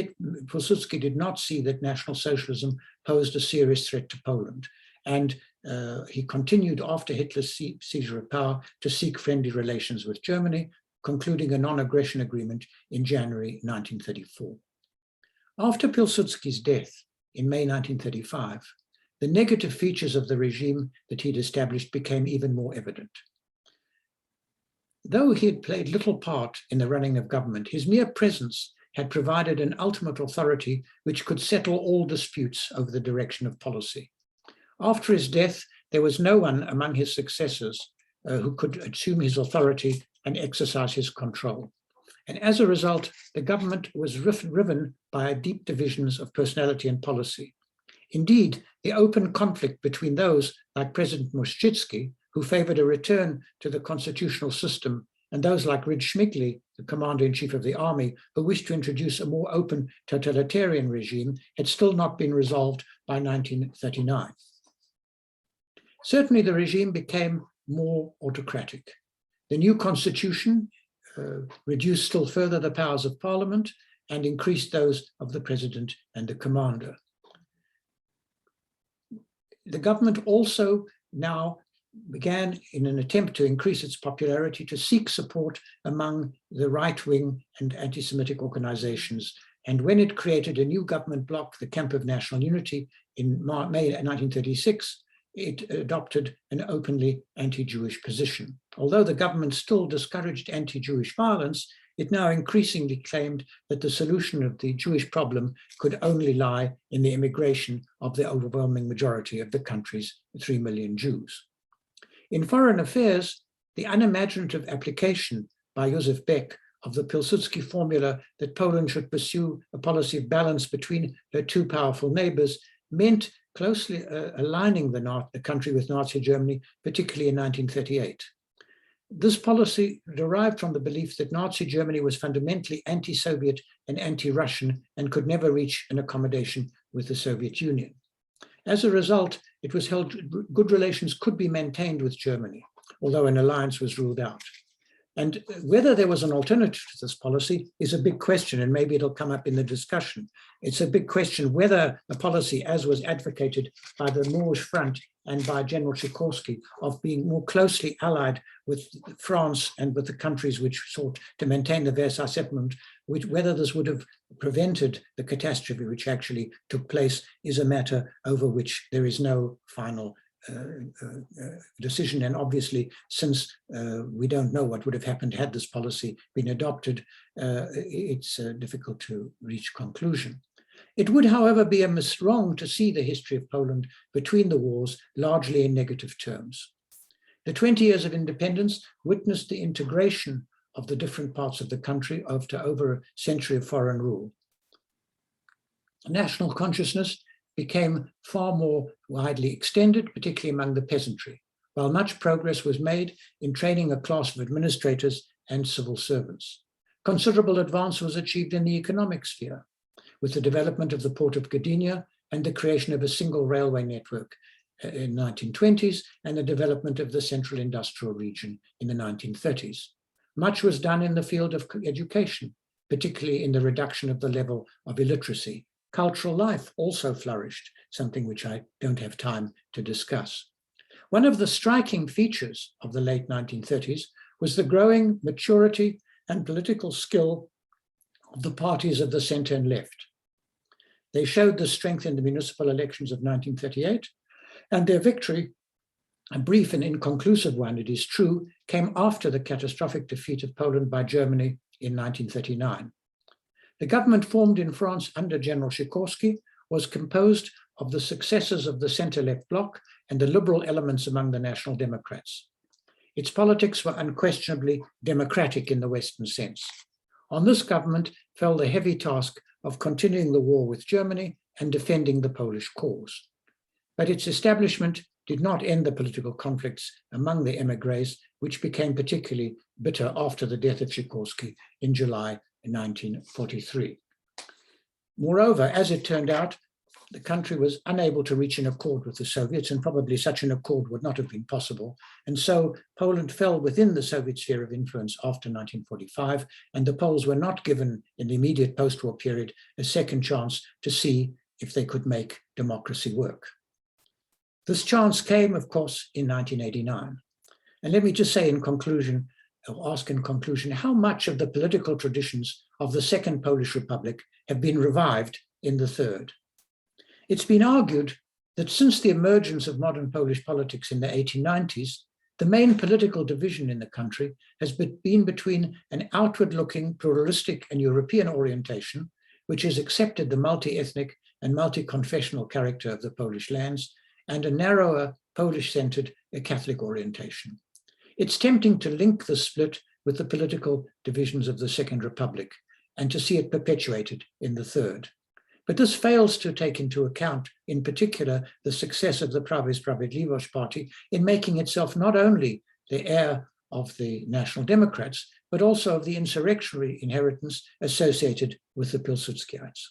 Pilsudski did not see that National Socialism posed a serious threat to Poland. And he continued after Hitler's seizure of power to seek friendly relations with Germany, concluding a non-aggression agreement in January 1934. After Pilsudski's death in May 1935, the negative features of the regime that he'd established became even more evident. Though he had played little part in the running of government, his mere presence had provided an ultimate authority which could settle all disputes over the direction of policy. After his death, there was no one among his successors who could assume his authority and exercise his control. And as a result, the government was riven by deep divisions of personality and policy. Indeed, the open conflict between those like President Mościcki, who favored a return to the constitutional system, and those like Ryd-Śmigły, the commander-in-chief of the army, who wished to introduce a more open totalitarian regime, had still not been resolved by 1939. Certainly, the regime became more autocratic. The new constitution reduced still further the powers of parliament and increased those of the president and the commander. The government also now began, in an attempt to increase its popularity, to seek support among the right-wing and anti-Semitic organizations. And when it created a new government bloc, the Camp of National Unity, in May 1936, it adopted an openly anti-Jewish position. Although the government still discouraged anti-Jewish violence, it now increasingly claimed that the solution of the Jewish problem could only lie in the immigration of the overwhelming majority of the country's 3 million Jews. In foreign affairs, the unimaginative application by Joseph Beck of the Pilsudski formula that Poland should pursue a policy of balance between her two powerful neighbors meant closely aligning the country with Nazi Germany, particularly in 1938. This policy derived from the belief that Nazi Germany was fundamentally anti-Soviet and anti-Russian and could never reach an accommodation with the Soviet Union. As a result, it was held good relations could be maintained with Germany, although an alliance was ruled out. And whether there was an alternative to this policy is a big question, and maybe it'll come up in the discussion. It's a big question whether a policy, as was advocated by the Moorish Front and by General Sikorski, of being more closely allied with France and with the countries which sought to maintain the Versailles Settlement, whether this would have prevented the catastrophe which actually took place, is a matter over which there is no final decision. And obviously, since we don't know what would have happened had this policy been adopted, it's difficult to reach conclusion. It would, however, be wrong to see the history of Poland between the wars largely in negative terms. The 20 years of independence witnessed the integration of the different parts of the country after over a century of foreign rule. National consciousness became far more widely extended, particularly among the peasantry, while much progress was made in training a class of administrators and civil servants. Considerable advance was achieved in the economic sphere, with the development of the port of Gdynia and the creation of a single railway network in the 1920s and the development of the central industrial region in the 1930s. Much was done in the field of education, particularly in the reduction of the level of illiteracy. Cultural life also flourished, something which I don't have time to discuss. One of the striking features of the late 1930s was the growing maturity and political skill of the parties of the center and left. They showed the strength in the municipal elections of 1938, and their victory, a brief and inconclusive one, it is true, came after the catastrophic defeat of Poland by Germany in 1939. The government formed in France under General Sikorski was composed of the successors of the center-left bloc and the liberal elements among the National Democrats. Its politics were unquestionably democratic in the Western sense. On this government fell the heavy task of continuing the war with Germany and defending the Polish cause. But its establishment did not end the political conflicts among the émigrés, which became particularly bitter after the death of Sikorski in July 1943. Moreover, as it turned out, the country was unable to reach an accord with the Soviets, and probably such an accord would not have been possible. And so Poland fell within the Soviet sphere of influence after 1945, and the Poles were not given in the immediate post-war period a second chance to see if they could make democracy work. This chance came, of course, in 1989. And let me just say in conclusion, or ask in conclusion, how much of the political traditions of the Second Polish Republic have been revived in the Third? It's been argued that since the emergence of modern Polish politics in the 1890s, the main political division in the country has been between an outward-looking, pluralistic and European orientation, which has accepted the multi-ethnic and multi-confessional character of the Polish lands, and a narrower, Polish-centered Catholic orientation. It's tempting to link the split with the political divisions of the Second Republic and to see it perpetuated in the Third. But this fails to take into account, in particular, the success of the Prawo i Sprawiedliwość party in making itself not only the heir of the National Democrats, but also of the insurrectionary inheritance associated with the Pilsudskiites.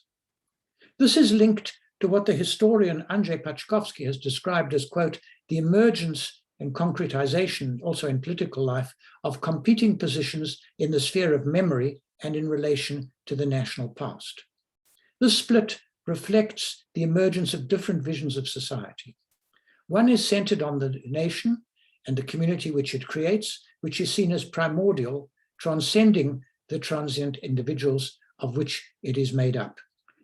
This is linked to what the historian Andrzej Paczkowski has described as, quote, the emergence and concretization, also in political life, of competing positions in the sphere of memory and in relation to the national past. This split reflects the emergence of different visions of society. One is centered on the nation and the community which it creates, which is seen as primordial, transcending the transient individuals of which it is made up.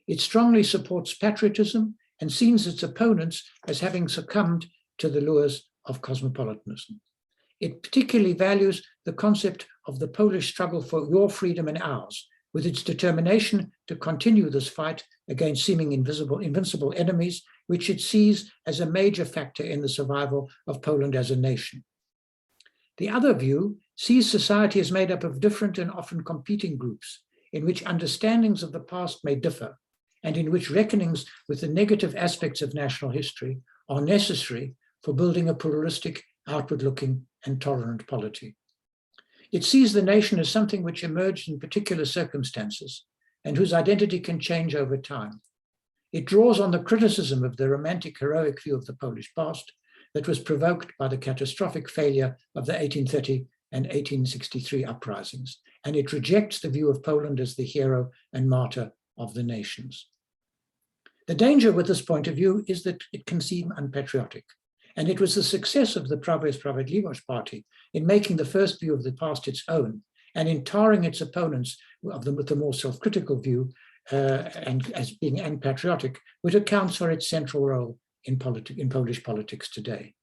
It strongly supports patriotism and sees its opponents as having succumbed to the lures of cosmopolitanism. It particularly values the concept of the Polish struggle for your freedom and ours, with its determination to continue this fight against seeming invincible enemies, which it sees as a major factor in the survival of Poland as a nation. The other view sees society as made up of different and often competing groups, in which understandings of the past may differ, and in which reckonings with the negative aspects of national history are necessary for building a pluralistic, outward-looking, and tolerant polity. It sees the nation as something which emerged in particular circumstances and whose identity can change over time. It draws on the criticism of the romantic, heroic view of the Polish past that was provoked by the catastrophic failure of the 1830 and 1863 uprisings, and it rejects the view of Poland as the hero and martyr of the nations. The danger with this point of view is that it can seem unpatriotic, and it was the success of the Prawo i Sprawiedliwość party in making the first view of the past its own and in tarring its opponents with the more self-critical view and as being unpatriotic, which accounts for its central role in Polish politics today.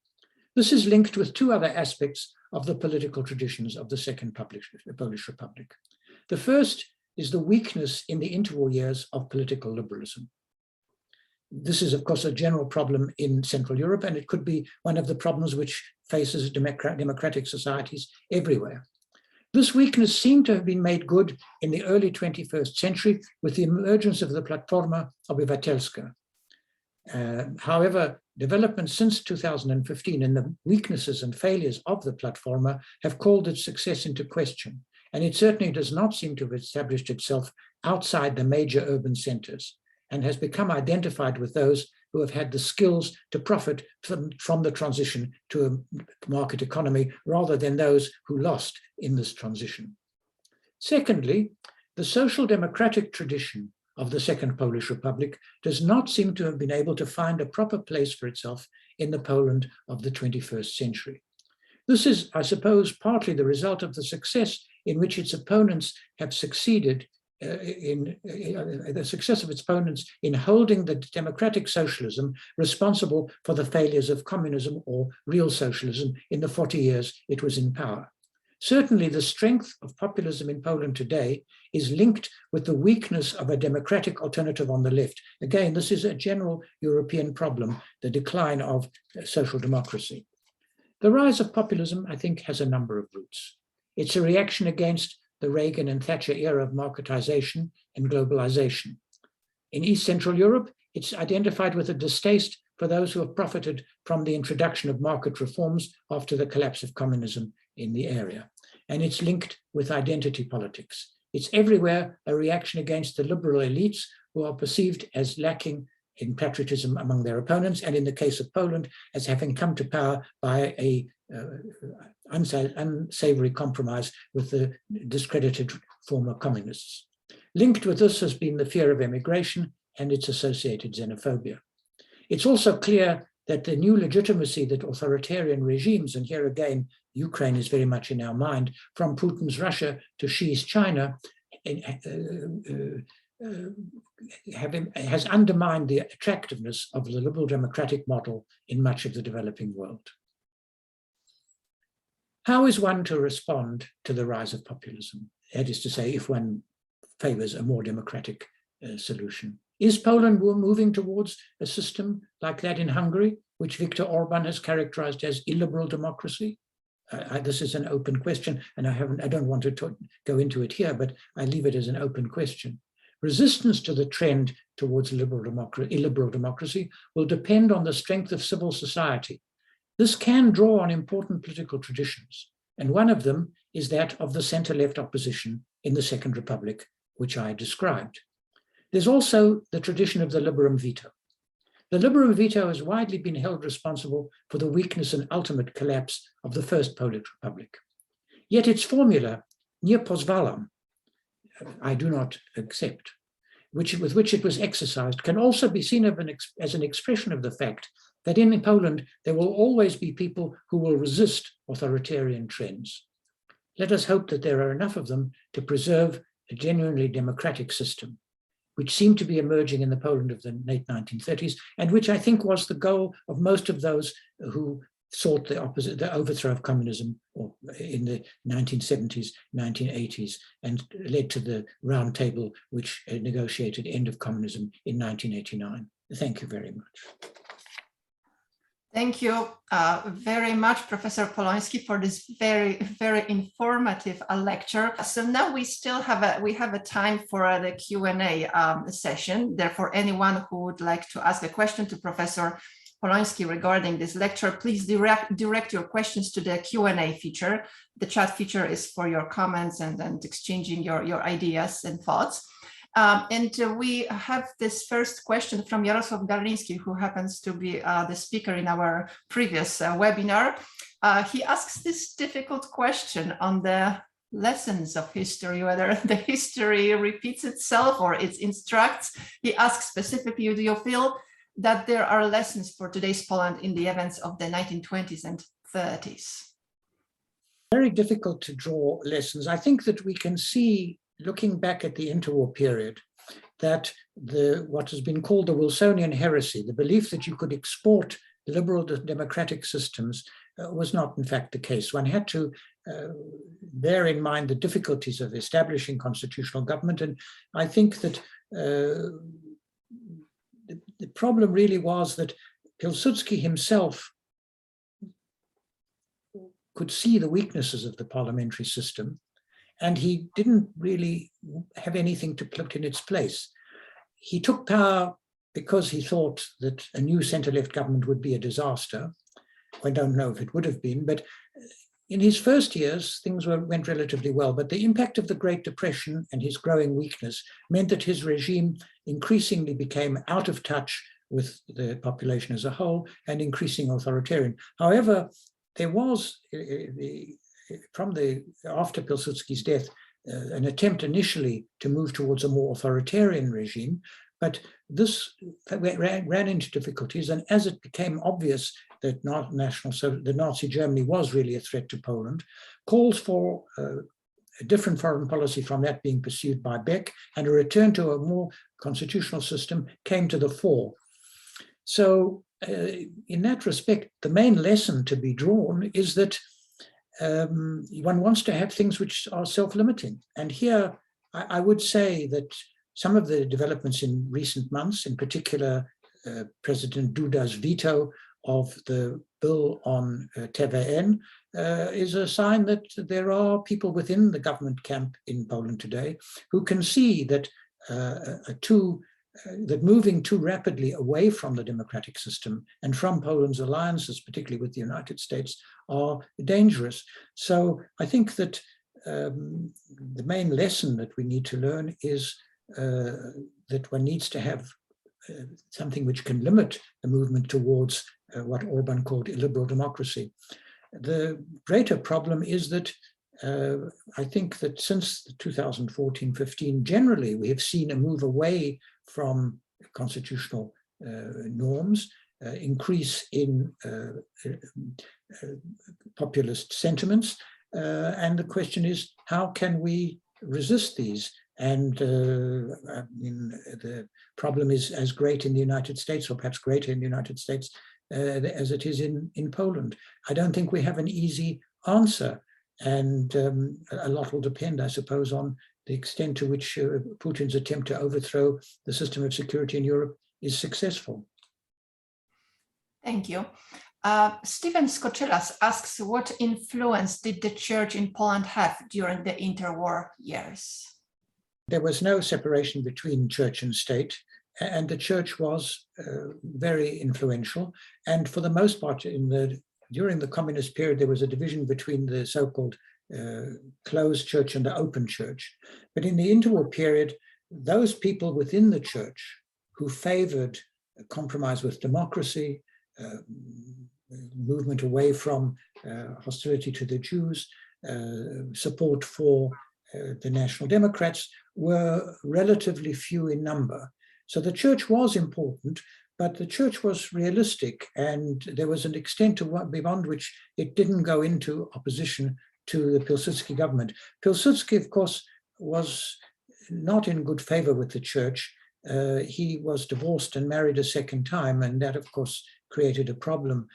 This is linked with two other aspects of the political traditions of the Second Polish Republic. The first is the weakness in the interwar years of political liberalism. This is, of course, a general problem in Central Europe, and it could be one of the problems which faces democratic societies everywhere. This weakness seemed to have been made good in the early 21st century with the emergence of the Platforma Obywatelska. However, developments since 2015 and the weaknesses and failures of the Platforma have called its success into question, and it certainly does not seem to have established itself outside the major urban centers, and has become identified with those who have had the skills to profit from the transition to a market economy rather than those who lost in this transition. Secondly, the social democratic tradition of the Second Polish Republic does not seem to have been able to find a proper place for itself in the Poland of the 21st century. This is, I suppose, partly the result of the success in which its opponents have succeeded the success of its opponents in holding the democratic socialism responsible for the failures of communism or real socialism in the 40 years it was in power. Certainly, the strength of populism in Poland today is linked with the weakness of a democratic alternative on the left. Again, this is a general European problem, the decline of social democracy. The rise of populism, I think, has a number of roots. It's a reaction against the Reagan and Thatcher era of marketization and globalization. In East Central Europe, it's identified with a distaste for those who have profited from the introduction of market reforms after the collapse of communism in the area. And it's linked with identity politics. It's everywhere a reaction against the liberal elites who are perceived as lacking in patriotism among their opponents, and in the case of Poland, as having come to power by a unsavory compromise with the discredited former communists. Linked with this has been the fear of emigration and its associated xenophobia. It's also clear that the new legitimacy that authoritarian regimes, and here again, Ukraine is very much in our mind, from Putin's Russia to Xi's China, has undermined the attractiveness of the liberal democratic model in much of the developing world. How is one to respond to the rise of populism? That is to say, if one favors a more democratic solution. Is Poland moving towards a system like that in Hungary, which Viktor Orban has characterized as illiberal democracy? This is an open question, and I don't want to go into it here, but I leave it as an open question. Resistance to the trend towards illiberal democracy will depend on the strength of civil society. This can draw on important political traditions, and one of them is that of the center-left opposition in the Second Republic, which I described. There's also the tradition of the liberum veto. The liberum veto has widely been held responsible for the weakness and ultimate collapse of the First Polish Republic. Yet its formula, nie pozwalam, I do not accept, with which it was exercised, can also be seen as an expression of the fact that in Poland, there will always be people who will resist authoritarian trends. Let us hope that there are enough of them to preserve a genuinely democratic system, which seemed to be emerging in the Poland of the late 1930s, and which I think was the goal of most of those who sought the overthrow of communism in the 1970s, 1980s, and led to the round table which negotiated end of communism in 1989. Thank you very much. Thank you very much, Professor Polonsky, for this very, very informative lecture. So now we still have a time for the Q&A session. Therefore, anyone who would like to ask a question to Professor Polonsky regarding this lecture, please direct your questions to the Q&A feature. The chat feature is for your comments and exchanging your ideas and thoughts. We have this first question from Jarosław Garliński, who happens to be the speaker in our previous webinar. He asks this difficult question on the lessons of history, whether the history repeats itself or it instructs. He asks specifically, do you feel that there are lessons for today's Poland in the events of the 1920s and 30s? Very difficult to draw lessons. I think that we can see, looking back at the interwar period, that what has been called the Wilsonian heresy, the belief that you could export liberal democratic systems, was not in fact the case. One had to bear in mind the difficulties of establishing constitutional government. And I think that the problem really was that Pilsudski himself could see the weaknesses of the parliamentary system, and he didn't really have anything to put in its place. He took power because he thought that a new center-left government would be a disaster. I don't know if it would have been, but in his first years, things went relatively well. But the impact of the Great Depression and his growing weakness meant that his regime increasingly became out of touch with the population as a whole and increasing authoritarian. However, there was, after Pilsudski's death, an attempt initially to move towards a more authoritarian regime, but this ran into difficulties. And as it became obvious that the Nazi Germany was really a threat to Poland, calls for a different foreign policy from that being pursued by Beck and a return to a more constitutional system came to the fore. So in that respect, the main lesson to be drawn is that one wants to have things which are self-limiting. And here, I would say that some of the developments in recent months, in particular, President Duda's veto of the bill on TVN, is a sign that there are people within the government camp in Poland today who can see that that moving too rapidly away from the democratic system and from Poland's alliances, particularly with the United States, are dangerous. So I think that the main lesson that we need to learn is that one needs to have something which can limit the movement towards what Orban called illiberal democracy. The greater problem is that I think that since 2014-15, generally, we have seen a move away from constitutional norms, increase in populist sentiments. And the question is, how can we resist these? And I mean, the problem is as great in the United States, or perhaps greater in the United States, as it is in Poland. I don't think we have an easy answer. And a lot will depend, I suppose, on the extent to which Putin's attempt to overthrow the system of security in Europe is successful. Thank you. Stephen Skoczylas asks, what influence did the church in Poland have during the interwar years? There was no separation between church and state, and the church was very influential. And for the most part, during the communist period, there was a division between the so-called closed church and the open church. But in the interwar period, those people within the church who favored a compromise with democracy, movement away from hostility to the Jews, support for the National Democrats, were relatively few in number. So the church was important, but the church was realistic, and there was an extent to beyond which it didn't go into opposition to the Pilsudski government. Pilsudski, of course, was not in good favor with the church. He was divorced and married a second time, and that, of course, created a problem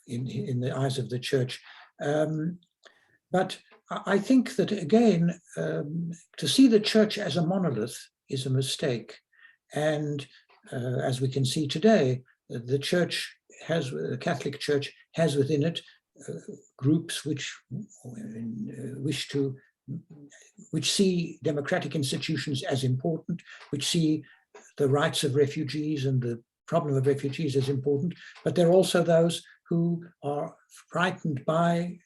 in the eyes of the church. But I think that, again, to see the church as a monolith is a mistake. And as we can see today, the church the Catholic Church has within it groups which which see democratic institutions as important, which see the rights of refugees and the problem of refugees as important, but there are also those who are frightened by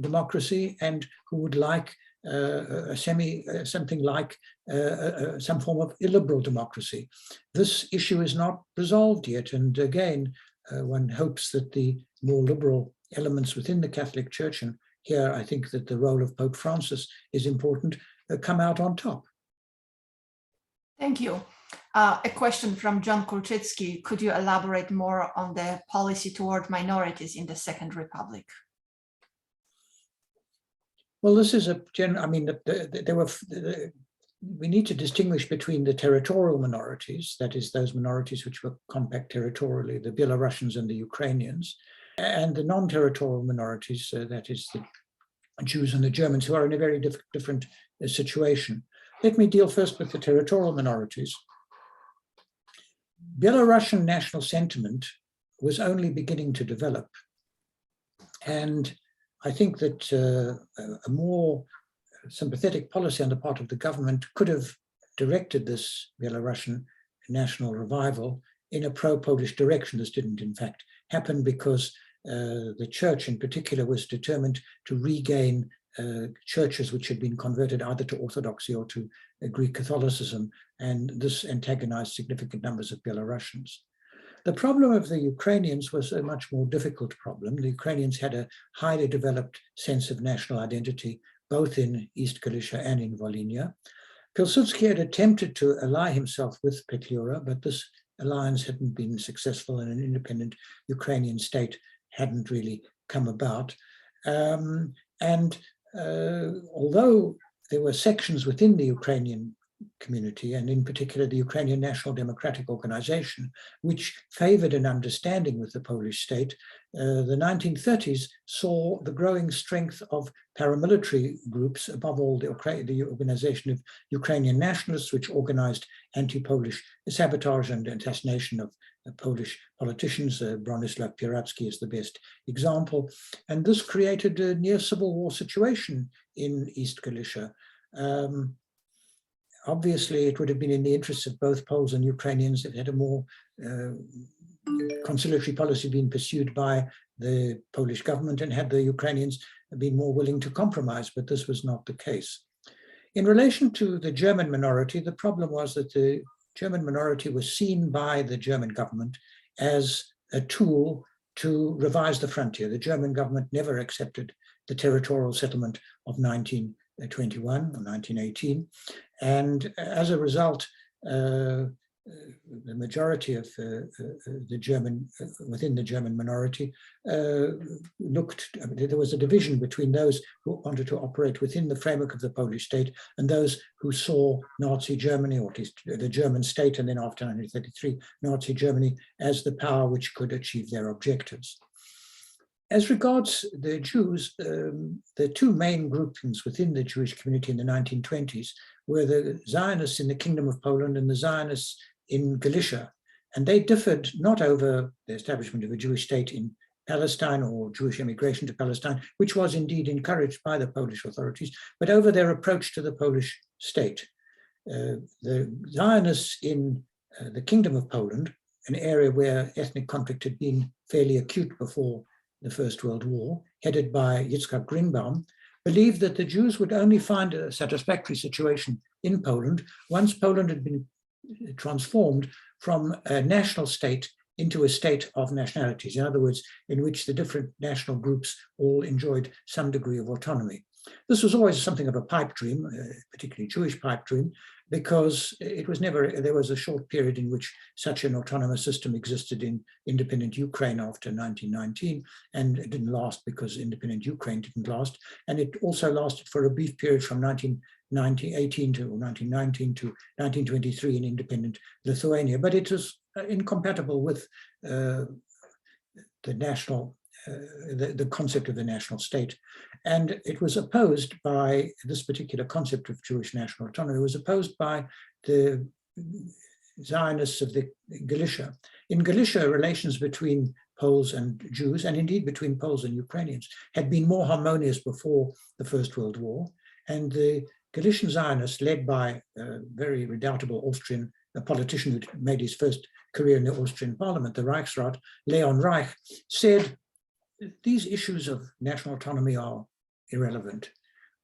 democracy and who would like something like some form of illiberal democracy. This issue is not resolved yet, and again, one hopes that the more liberal elements within the Catholic Church, and here I think that the role of Pope Francis is important, come out on top. Thank you. A question from John Kulczycki. Could you elaborate more on the policy toward minorities in the Second Republic? Well, this is I mean, we need to distinguish between the territorial minorities, that is those minorities which were compact territorially, the Belarusians and the Ukrainians, and the non-territorial minorities, that is the Jews and the Germans, who are in a very different situation. Let me deal first with the territorial minorities. Belarusian national sentiment was only beginning to develop, and I think that a more sympathetic policy on the part of the government could have directed this Belarusian national revival in a pro-Polish direction. This didn't, in fact, happen because the church in particular was determined to regain churches which had been converted either to Orthodoxy or to Greek Catholicism, and this antagonized significant numbers of Belarusians. The problem of the Ukrainians was a much more difficult problem. The Ukrainians had a highly developed sense of national identity, both in East Galicia and in Volhynia. Pilsudski had attempted to ally himself with Petlura, but this alliance hadn't been successful, and an independent Ukrainian state hadn't really come about. Although there were sections within the Ukrainian community, and in particular the Ukrainian National Democratic Organization, which favored an understanding with the Polish state, the 1930s saw the growing strength of paramilitary groups, above all the Organization of Ukrainian Nationalists, which organized anti-Polish sabotage and assassination of Polish politicians. Bronislaw Piracki is the best example. And this created a near civil war situation in East Galicia. Obviously, it would have been in the interests of both Poles and Ukrainians if had a more conciliatory policy been pursued by the Polish government, and had the Ukrainians been more willing to compromise, but this was not the case. In relation to the German minority, the problem was that the German minority was seen by the German government as a tool to revise the frontier. The German government never accepted the territorial settlement of 1921 or 1918. And as a result, the majority of the German, within the German minority, there was a division between those who wanted to operate within the framework of the Polish state and those who saw Nazi Germany, or at least the German state, and then after 1933, Nazi Germany, as the power which could achieve their objectives. As regards the Jews, the two main groupings within the Jewish community in the 1920s were the Zionists in the Kingdom of Poland and the Zionists in Galicia. And they differed not over the establishment of a Jewish state in Palestine or Jewish immigration to Palestine, which was indeed encouraged by the Polish authorities, but over their approach to the Polish state. The Zionists in the Kingdom of Poland, an area where ethnic conflict had been fairly acute before the First World War, headed by Yitzhak Greenbaum, believed that the Jews would only find a satisfactory situation in Poland once Poland had been transformed from a national state into a state of nationalities. In other words, in which the different national groups all enjoyed some degree of autonomy. This was always something of a pipe dream, particularly Jewish pipe dream, because it was never, there was a short period in which such an autonomous system existed in independent Ukraine after 1919, and it didn't last because independent Ukraine didn't last. And it also lasted for a brief period from 1918 to 1919 to 1923 in independent Lithuania, but it was incompatible with the concept of the national state. And it was opposed by this particular concept of Jewish national autonomy, was opposed by the Zionists of the Galicia. In Galicia, relations between Poles and Jews, and indeed between Poles and Ukrainians, had been more harmonious before the First World War. And the Galician Zionists, led by a very redoubtable Austrian politician who made his first career in the Austrian parliament, the Reichsrat, Leon Reich, said, these issues of national autonomy are irrelevant.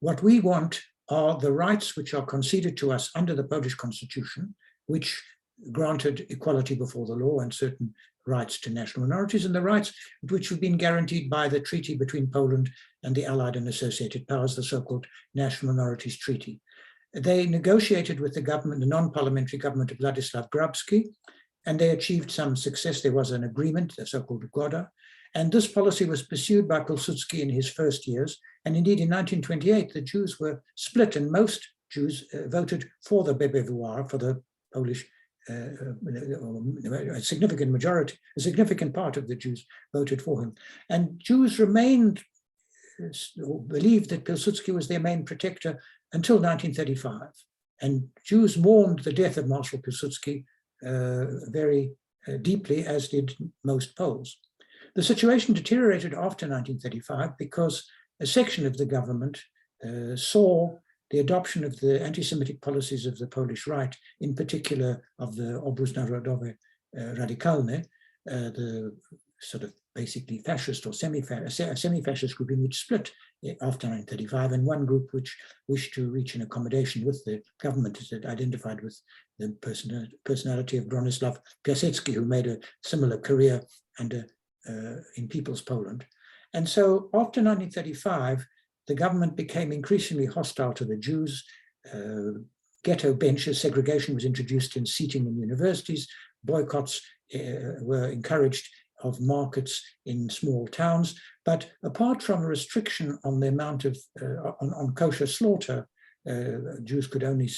What we want are the rights which are conceded to us under the Polish constitution, which granted equality before the law and certain rights to national minorities, and the rights which have been guaranteed by the treaty between Poland and the Allied and Associated Powers, the so-called National Minorities Treaty. They negotiated with the government, the non-parliamentary government of Władysław Grabski, and they achieved some success. There was an agreement, the so-called Ugoda, and this policy was pursued by Pilsudski in his first years. And indeed, in 1928, the Jews were split, and most Jews voted for the BBWR, for the Polish, a significant majority, a significant part of the Jews voted for him. And Jews remained, or believed that Pilsudski was their main protector until 1935. And Jews mourned the death of Marshal Pilsudski very deeply, as did most Poles. The situation deteriorated after 1935 because a section of the government saw the adoption of the anti-Semitic policies of the Polish right, in particular of the Obóz Narodowy Radykalny, the sort of basically fascist or semi-fascist group in which split after 1935, and one group which wished to reach an accommodation with the government that identified with the personality of Bronislaw Piasecki, who made a similar career under in People's Poland. And so after 1935, the government became increasingly hostile to the Jews. Ghetto benches, segregation was introduced in seating in universities, boycotts were encouraged of markets in small towns. But apart from a restriction on the amount of, on kosher slaughter, Jews could only,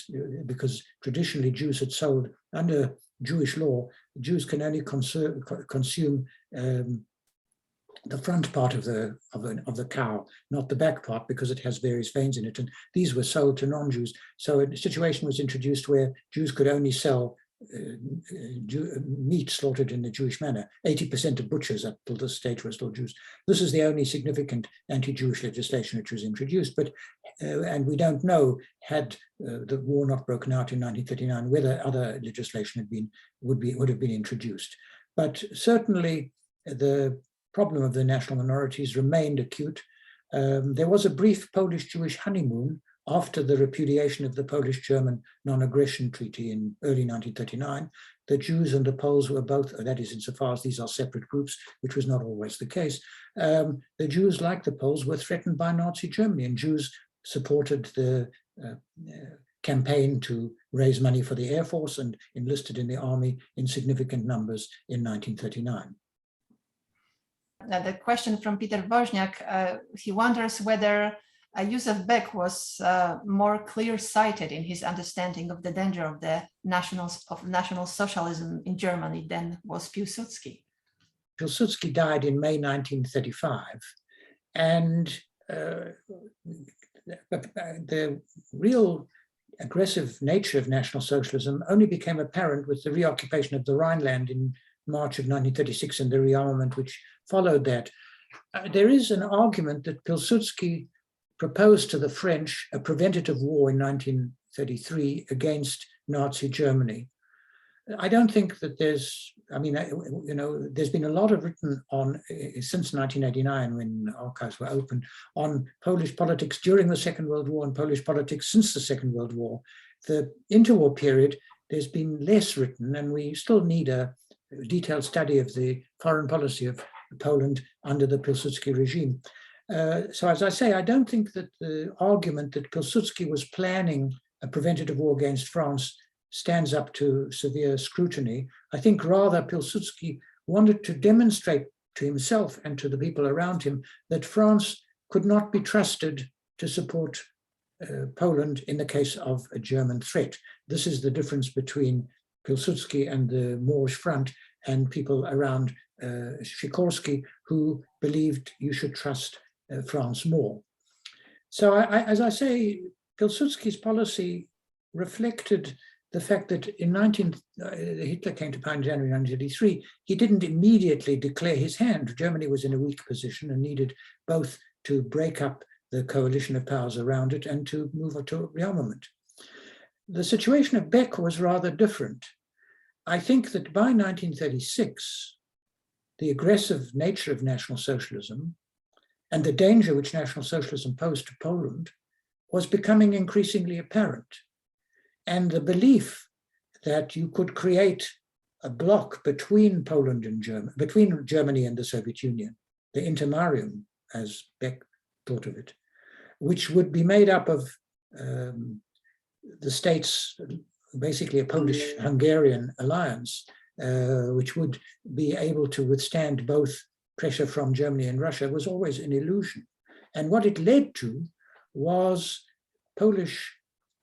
because traditionally Jews had sold under Jewish law, Jews can only consume the front part of the cow, not the back part, because it has various veins in it, and these were sold to non-Jews. So a situation was introduced where Jews could only sell meat slaughtered in the Jewish manner. 80% of butchers up till this stage were still Jews. This is the only significant anti-Jewish legislation which was introduced, but and we don't know, had the war not broken out in 1939, whether other legislation would have been introduced. But certainly the problem of the national minorities remained acute. There was a brief Polish-Jewish honeymoon after the repudiation of the Polish-German non-aggression treaty in early 1939. The Jews and the Poles were both, that is insofar as these are separate groups, which was not always the case. The Jews, like the Poles, were threatened by Nazi Germany, and Jews supported the campaign to raise money for the Air Force and enlisted in the army in significant numbers in 1939. Now, the question from Peter Woźniak, he wonders whether Józef Beck was more clear-sighted in his understanding of the danger of the National Socialism in Germany than was Pilsudski. Pilsudski died in May 1935, and the real aggressive nature of National Socialism only became apparent with the reoccupation of the Rhineland in March of 1936 and the rearmament which followed that. There is an argument that Pilsudski proposed to the French a preventative war in 1933 against Nazi Germany. I don't think that there's, I mean, you know, there's been a lot of written on, since 1989 when archives were open, on Polish politics during the Second World War and Polish politics since the Second World War. The interwar period, there's been less written, and we still need a detailed study of the foreign policy of Poland under the Pilsudski regime. So as I say, I don't think that the argument that Pilsudski was planning a preventative war against France stands up to severe scrutiny. I think rather Pilsudski wanted to demonstrate to himself and to the people around him that France could not be trusted to support Poland in the case of a German threat. This is the difference between Pilsudski and the Moorish Front and people around Sikorski, who believed you should trust France more. So as I say, Pilsudski's policy reflected the fact that Hitler came to power in January 1933, he didn't immediately declare his hand. Germany was in a weak position and needed both to break up the coalition of powers around it and to move to rearmament. The situation of Beck was rather different. I think that by 1936, the aggressive nature of National Socialism and the danger which National Socialism posed to Poland was becoming increasingly apparent. And the belief that you could create a bloc between Poland and between Germany and the Soviet Union, the intermarium, as Beck thought of it, which would be made up of the states, basically a Polish-Hungarian alliance, which would be able to withstand both pressure from Germany and Russia, was always an illusion. And what it led to was Polish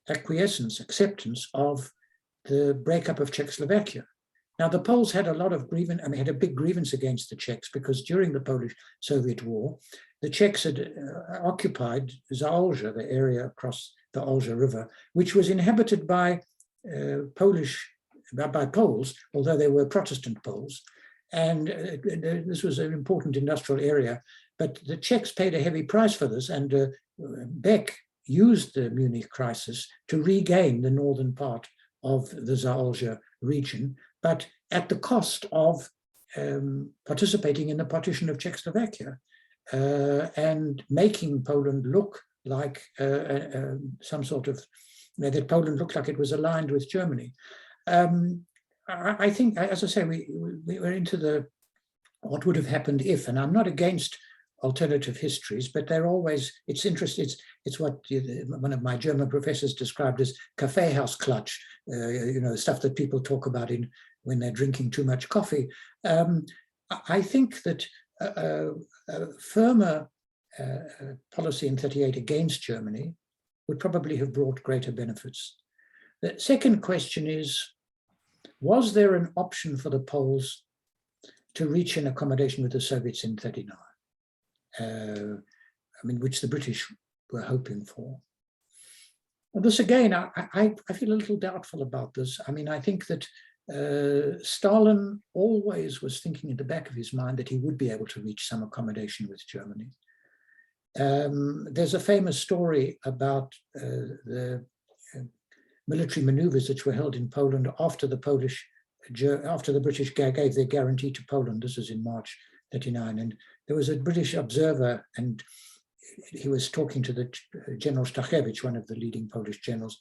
acceptance of the breakup of Czechoslovakia. Now, the Poles had a lot of had a big grievance against the Czechs because during the Polish-Soviet War, the Czechs had occupied Zaolzie, the area across the Olza River, which was inhabited by Poles, although they were Protestant Poles. And this was an important industrial area, but the Czechs paid a heavy price for this, and Beck used the Munich crisis to regain the northern part of the Zaolzie region, but at the cost of participating in the partition of Czechoslovakia and making Poland look like some sort of, that Poland looked like it was aligned with Germany. I think, as I say, we were into what would have happened if, and I'm not against alternative histories, but they're always, it's interesting, it's what one of my German professors described as Kaffeehaus-Klatsch, stuff that people talk about when they're drinking too much coffee. I think that a firmer policy in 1938 against Germany would probably have brought greater benefits. The second question is, was there an option for the Poles to reach an accommodation with the Soviets in 1939? Which the British were hoping for. Well, this again, I feel a little doubtful about this. I think that Stalin always was thinking in the back of his mind that he would be able to reach some accommodation with Germany. There's a famous story about the military maneuvers which were held in Poland after the British gave their guarantee to Poland. This was in March 1939, and there was a British observer, and he was talking to the General Stachewicz, one of the leading Polish generals,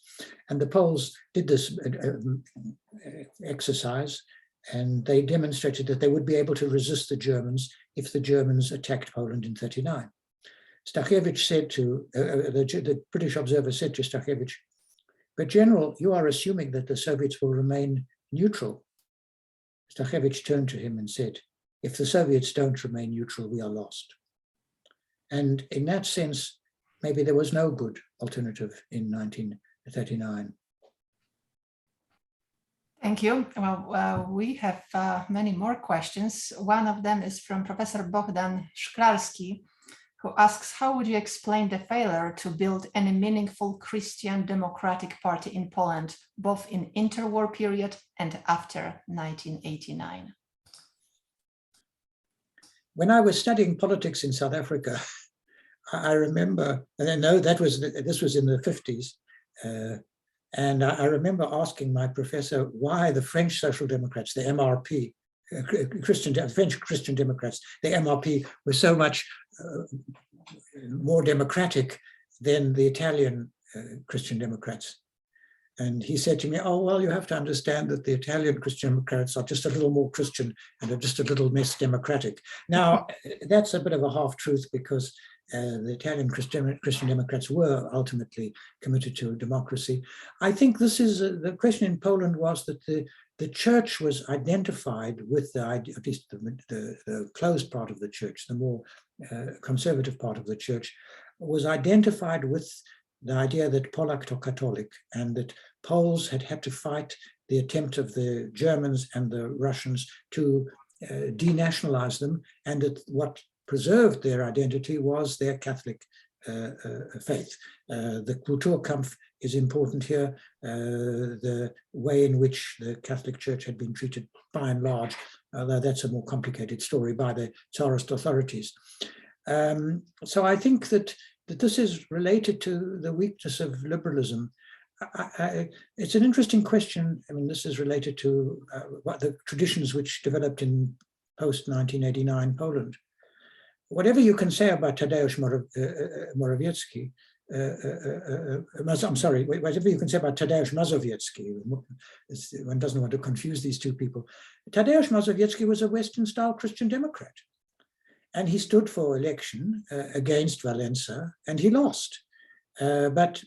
and the Poles did this exercise, and they demonstrated that they would be able to resist the Germans if the Germans attacked Poland in 1939. Stachewicz said to, the British observer said to Stachewicz, "But General, you are assuming that the Soviets will remain neutral." Stachewicz turned to him and said, "If the Soviets don't remain neutral, we are lost." And in that sense, maybe there was no good alternative in 1939. Thank you. Well, we have many more questions. One of them is from Professor Bogdan Szklarski, who asks, how would you explain the failure to build any meaningful Christian Democratic Party in Poland, both in interwar period and after 1989? When I was studying politics in South Africa, I remember, and I know this was in the 50s, and I remember asking my professor why the French Social Democrats, the MRP, French Christian Democrats, the MRP, were so much more democratic than the Italian Christian Democrats. And he said to me, "Oh, well, you have to understand that the Italian Christian Democrats are just a little more Christian and are just a little less democratic." Now, that's a bit of a half-truth, because the Italian Christian Democrats were ultimately committed to democracy. I think this is the question in Poland was that the church was identified with at least the closed part of the church, the more conservative part of the church, was identified with the idea that Polak to Catholic, and that Poles had to fight the attempt of the Germans and the Russians to denationalize them, and that what preserved their identity was their Catholic faith. The Kulturkampf is important here. The way in which the Catholic Church had been treated by and large, although that's a more complicated story, by the Tsarist authorities. So I think that this is related to the weakness of liberalism. It's an interesting question. I mean, this is related to what the traditions which developed in post-1989 Poland. Whatever you can say about Tadeusz Morawiecki, I'm sorry, whatever you can say about Tadeusz Mazowiecki, one doesn't want to confuse these two people. Tadeusz Mazowiecki was a Western-style Christian Democrat, and he stood for election against Wałęsa, and he lost. But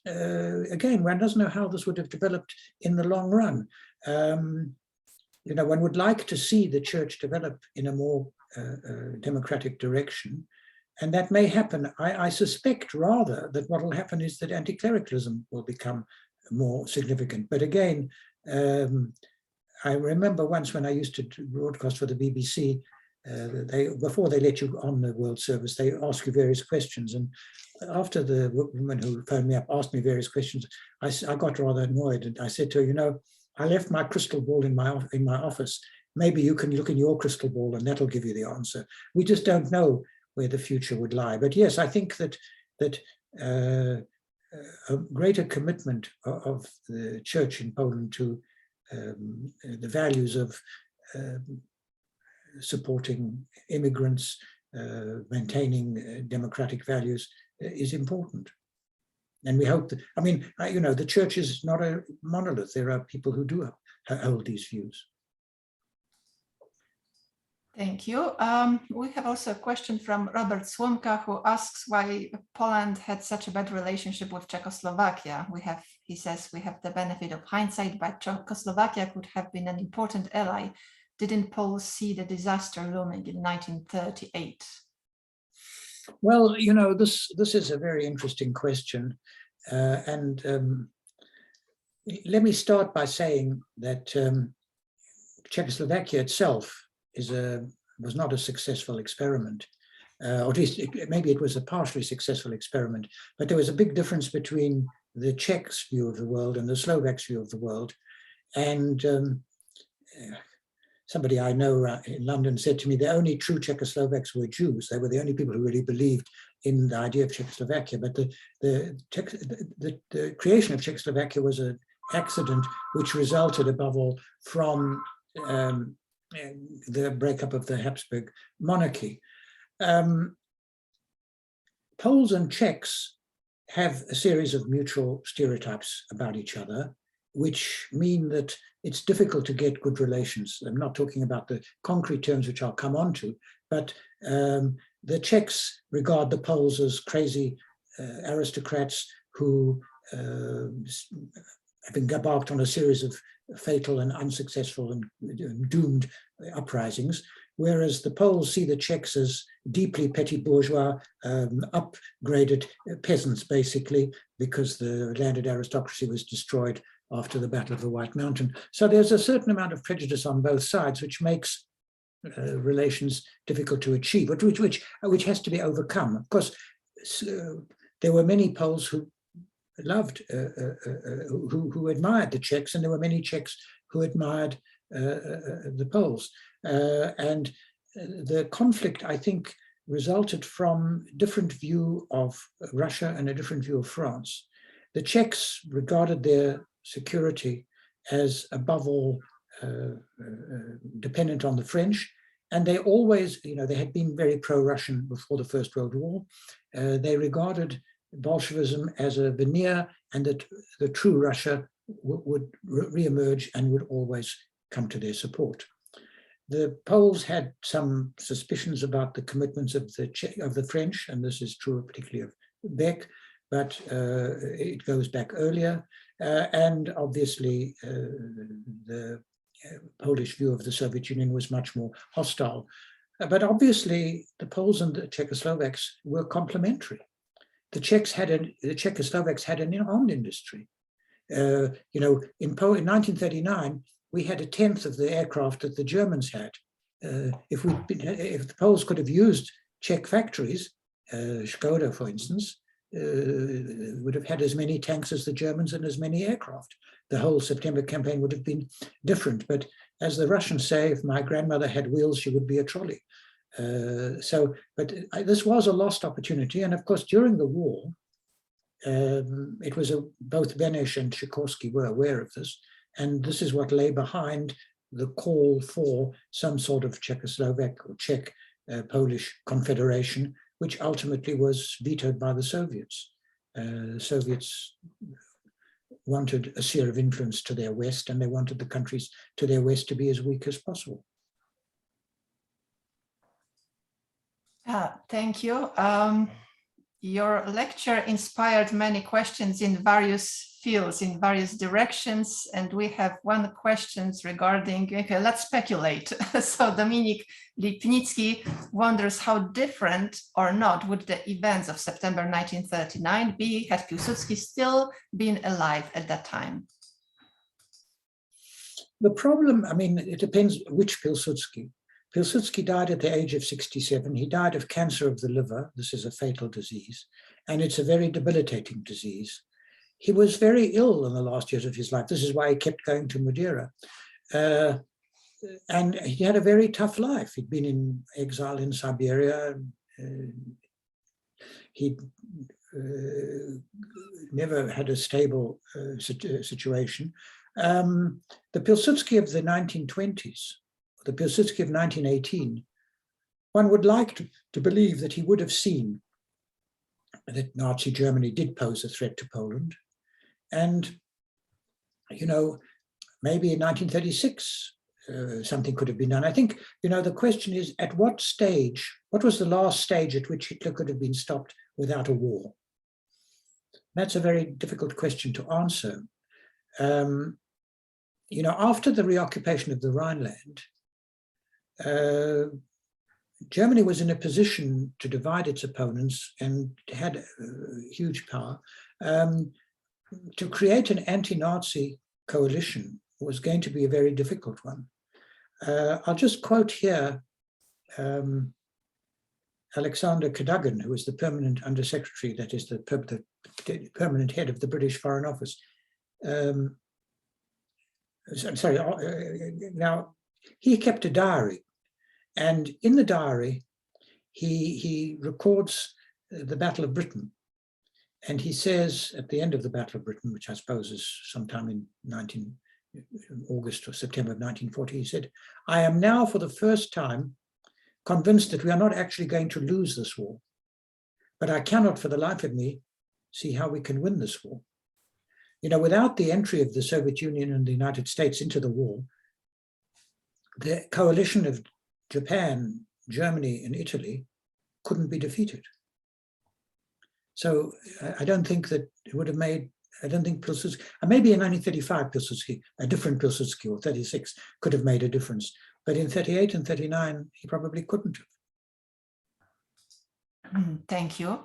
again, one doesn't know how this would have developed in the long run. You know, one would like to see the church develop in a more democratic direction, and that may happen. I suspect rather that what will happen is that anti-clericalism will become more significant. But again, I remember once when I used to broadcast for the BBC, before they let you on the World Service, they ask you various questions. And after the woman who phoned me up asked me various questions, I got rather annoyed. And I said to her, you know, I left my crystal ball in my office. Maybe you can look in your crystal ball and that'll give you the answer. We just don't know where the future would lie. But yes, I think that a greater commitment of the church in Poland to the values of supporting immigrants, maintaining democratic values is important. And we hope that, I mean, you know, the church is not a monolith. There are people who do hold these views. Thank you. We have also a question from Robert Słomka, who asks why Poland had such a bad relationship with Czechoslovakia. He says, we have the benefit of hindsight, but Czechoslovakia could have been an important ally. Didn't Poles see the disaster looming in 1938? Well, you know, this is a very interesting question. Let me start by saying that Czechoslovakia itself was not a successful experiment, or at least maybe it was a partially successful experiment, but there was a big difference between the Czechs' view of the world and the Slovaks' view of the world. And somebody I know in London said to me, the only true Czechoslovaks were Jews. They were the only people who really believed in the idea of Czechoslovakia. But the creation of Czechoslovakia was an accident which resulted above all from the breakup of the Habsburg monarchy. Poles and Czechs have a series of mutual stereotypes about each other, which mean that it's difficult to get good relations. I'm not talking about the concrete terms, which I'll come on to, but the Czechs regard the Poles as crazy aristocrats who have embarked on a series of fatal and unsuccessful and doomed uprisings, whereas the Poles see the Czechs as deeply petty bourgeois, upgraded peasants, basically, because the landed aristocracy was destroyed after the Battle of the White Mountain. So there's a certain amount of prejudice on both sides, which makes relations difficult to achieve, which has to be overcome. Of course, there were many Poles who loved, who admired the Czechs, and there were many Czechs who admired the Poles. And the conflict, I think, resulted from a different view of Russia and a different view of France. The Czechs regarded their security as, above all, dependent on the French, and they always, you know, they had been very pro-Russian before the First World War. They regarded Bolshevism as a veneer, and that the true Russia would re-emerge and would always come to their support. The Poles had some suspicions about the commitments of the French, and this is true particularly of Beck, but it goes back earlier. And obviously, the Polish view of the Soviet Union was much more hostile. But obviously, the Poles and the Czechoslovaks were complementary. The Czechoslovaks had an armed industry. You know, in 1939, we had a tenth of the aircraft that the Germans had. If the Poles could have used Czech factories, Skoda, for instance, would have had as many tanks as the Germans and as many aircraft. The whole September campaign would have been different. But as the Russians say, if my grandmother had wheels, she would be a trolley. This was a lost opportunity. And of course, during the war, it was both Benesch and Sikorski were aware of this. And this is what lay behind the call for some sort of Czechoslovak or Czech Polish confederation, which ultimately was vetoed by the Soviets. Soviets wanted a sphere of influence to their west, and they wanted the countries to their west to be as weak as possible. Thank you. Your lecture inspired many questions in various fields, in various directions, and we have one question regarding, okay, let's speculate. So Dominik Lipnicki wonders how different or not would the events of September 1939 be had Pilsudski still been alive at that time? The problem, I mean, it depends which Pilsudski. Pilsudski died at the age of 67. He died of cancer of the liver. This is a fatal disease, and it's a very debilitating disease. He was very ill in the last years of his life. This is why he kept going to Madeira. And he had a very tough life. He'd been in exile in Siberia. He'd never had a stable situation. The Pilsudski of the 1920s, the Pilsudski of 1918, one would like to believe that he would have seen that Nazi Germany did pose a threat to Poland. And, you know, maybe in 1936, something could have been done. I think, you know, the question is, at what stage, what was the last stage at which Hitler could have been stopped without a war? That's a very difficult question to answer. You know, after the reoccupation of the Rhineland, Germany was in a position to divide its opponents and had huge power. To create an anti-Nazi coalition was going to be a very difficult one. I'll just quote here Alexander Cadogan, who was the permanent undersecretary, that is the permanent head of the British Foreign Office. Now, he kept a diary, and in the diary, he records the Battle of Britain. And he says at the end of the Battle of Britain, which I suppose is sometime in August or September of 1940, he said, "I am now for the first time convinced that we are not actually going to lose this war, but I cannot for the life of me see how we can win this war." You know, without the entry of the Soviet Union and the United States into the war, the coalition of Japan, Germany, and Italy couldn't be defeated. So I don't think that it would have made, I don't think Pilsudski, maybe in 1935 Pilsudski, a different Pilsudski, or 36, could have made a difference. But in 38 and 39, he probably couldn't have. Thank you.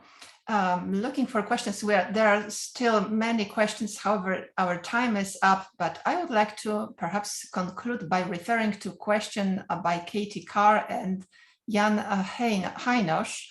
Looking for questions. There are still many questions, however, our time is up, but I would like to perhaps conclude by referring to a question by Katie Carr and Jan Heinosz.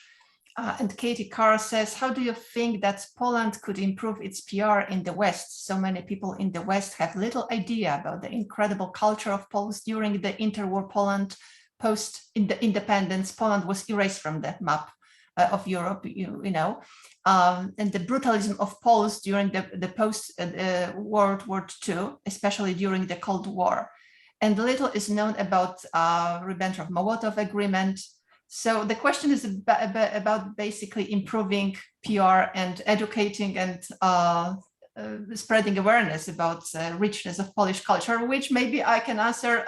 And Katie Carr says, how do you think that Poland could improve its PR in the West? So many people in the West have little idea about the incredible culture of Poles during the interwar Poland. Post-independence, Poland was erased from the map of Europe, you know, and the brutalism of Poles during the post-World War II, especially during the Cold War. And little is known about Ribbentrop-Molotov agreement. So the question is about basically improving PR and educating and spreading awareness about richness of Polish culture, which maybe I can answer.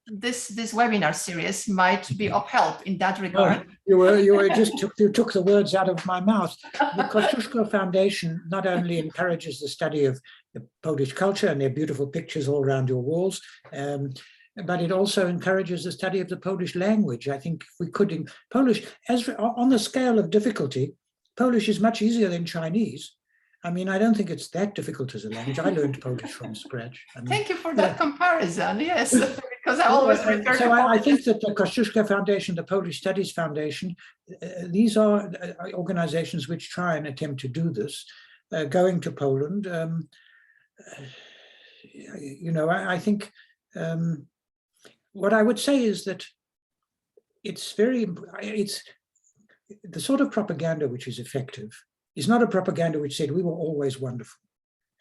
This webinar series might be of help in that regard. Oh, you took the words out of my mouth. The Kościuszko Foundation not only encourages the study of the Polish culture, and there are beautiful pictures all around your walls, but it also encourages the study of the Polish language. I think if we could, in Polish, as on the scale of difficulty, Polish is much easier than Chinese. I mean, I don't think it's that difficult as a language. I learned Polish from scratch. Thank you for that comparison. Yes, because I always refer so to I think that the Kościuszko Foundation, the Polish Studies Foundation, these are organizations which try and attempt to do this. Going to Poland, you know, I think what I would say is that it's the sort of propaganda which is effective is not a propaganda which said we were always wonderful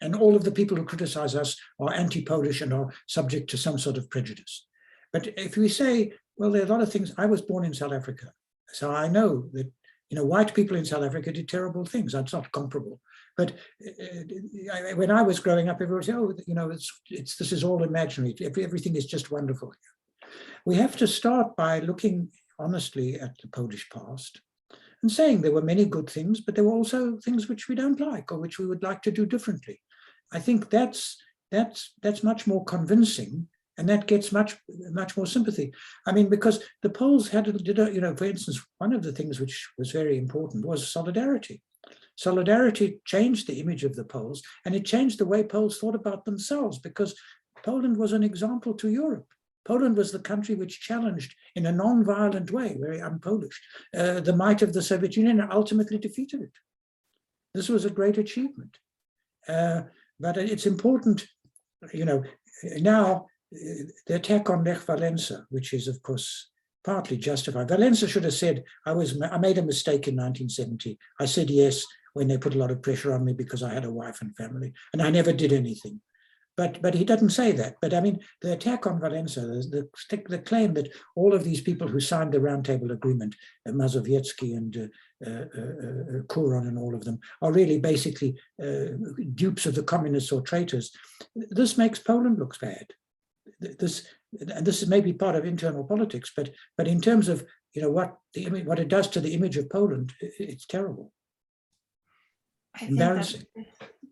and all of the people who criticize us are anti-Polish and are subject to some sort of prejudice. But if we say, well, there are a lot of things, I was born in South Africa, so I know that, you know, white people in South Africa did terrible things. That's not comparable. But when I was growing up, everyone said, oh, you know, this is all imaginary. Everything is just wonderful. We have to start by looking honestly at the Polish past and saying there were many good things, but there were also things which we don't like or which we would like to do differently. I think that's much more convincing, and that gets much more sympathy. I mean, because the Poles you know, for instance, one of the things which was very important was solidarity. Solidarity changed the image of the Poles, and it changed the way Poles thought about themselves, because Poland was an example to Europe. Poland was the country which challenged in a non-violent way, very un-Polish, the might of the Soviet Union and ultimately defeated it. This was a great achievement. But it's important, you know, now the attack on Lech Walesa, which is of course partly justified. Walesa should have said, I made a mistake in 1970. I said yes when they put a lot of pressure on me because I had a wife and family, and I never did anything. But he doesn't say that. But I mean, the attack on Walesa, the claim that all of these people who signed the Round Table Agreement, Mazowiecki and Kuron and all of them, are really basically dupes of the communists or traitors. This makes Poland look bad. This is maybe part of internal politics, but in terms of, you know, what it does to the image of Poland, it's terrible. Embarrassing.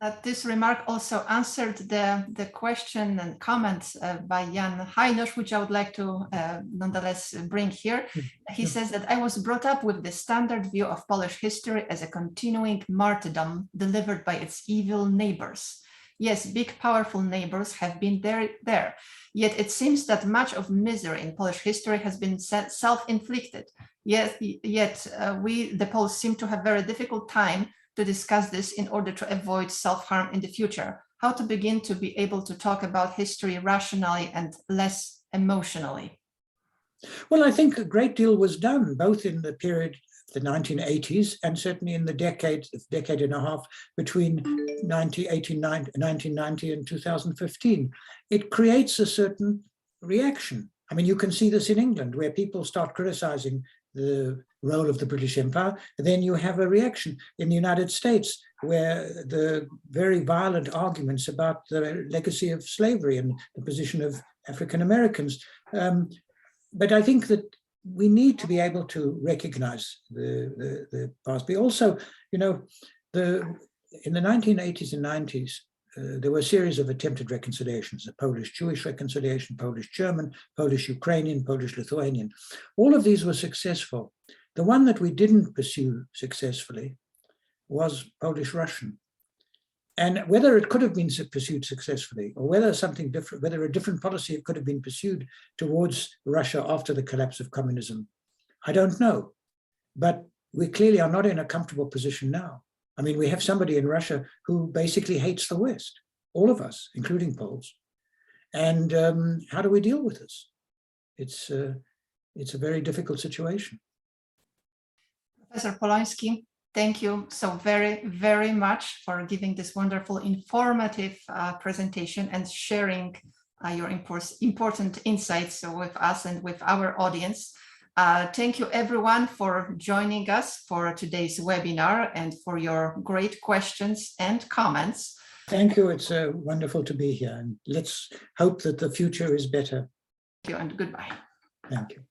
That this remark also answered the question and comments by Jan Hajnosz, which I would like to nonetheless bring here. He says that I was brought up with the standard view of Polish history as a continuing martyrdom delivered by its evil neighbors. Yes, big, powerful neighbors have been there. Yet it seems that much of misery in Polish history has been self-inflicted. Yet we, the Poles, seem to have very difficult time to discuss this in order to avoid self-harm in the future. How to begin to be able to talk about history rationally and less emotionally? Well, I think a great deal was done, both in the period the 1980s and certainly in the decade and a half between 1990 and 2015. It creates a certain reaction. I mean, you can see this in England, where people start criticizing the role of the British Empire, then you have a reaction. In the United States, where the very violent arguments about the legacy of slavery and the position of African Americans. But I think that we need to be able to recognize the past. But also, you know, in the 1980s and 90s, there were a series of attempted reconciliations, the Polish-Jewish reconciliation, Polish-German, Polish-Ukrainian, Polish-Lithuanian. All of these were successful. The one that we didn't pursue successfully was Polish-Russian. And whether it could have been pursued successfully, or whether something different, whether a different policy could have been pursued towards Russia after the collapse of communism, I don't know. But we clearly are not in a comfortable position now. I mean, we have somebody in Russia who basically hates the West, all of us, including Poles. And how do we deal with this? It's a very difficult situation. Professor Polonsky, thank you so very, very much for giving this wonderful, informative presentation and sharing your important insights with us and with our audience. Thank you everyone for joining us for today's webinar and for your great questions and comments. Thank you. It's wonderful to be here, and let's hope that the future is better. Thank you and goodbye. Thank you.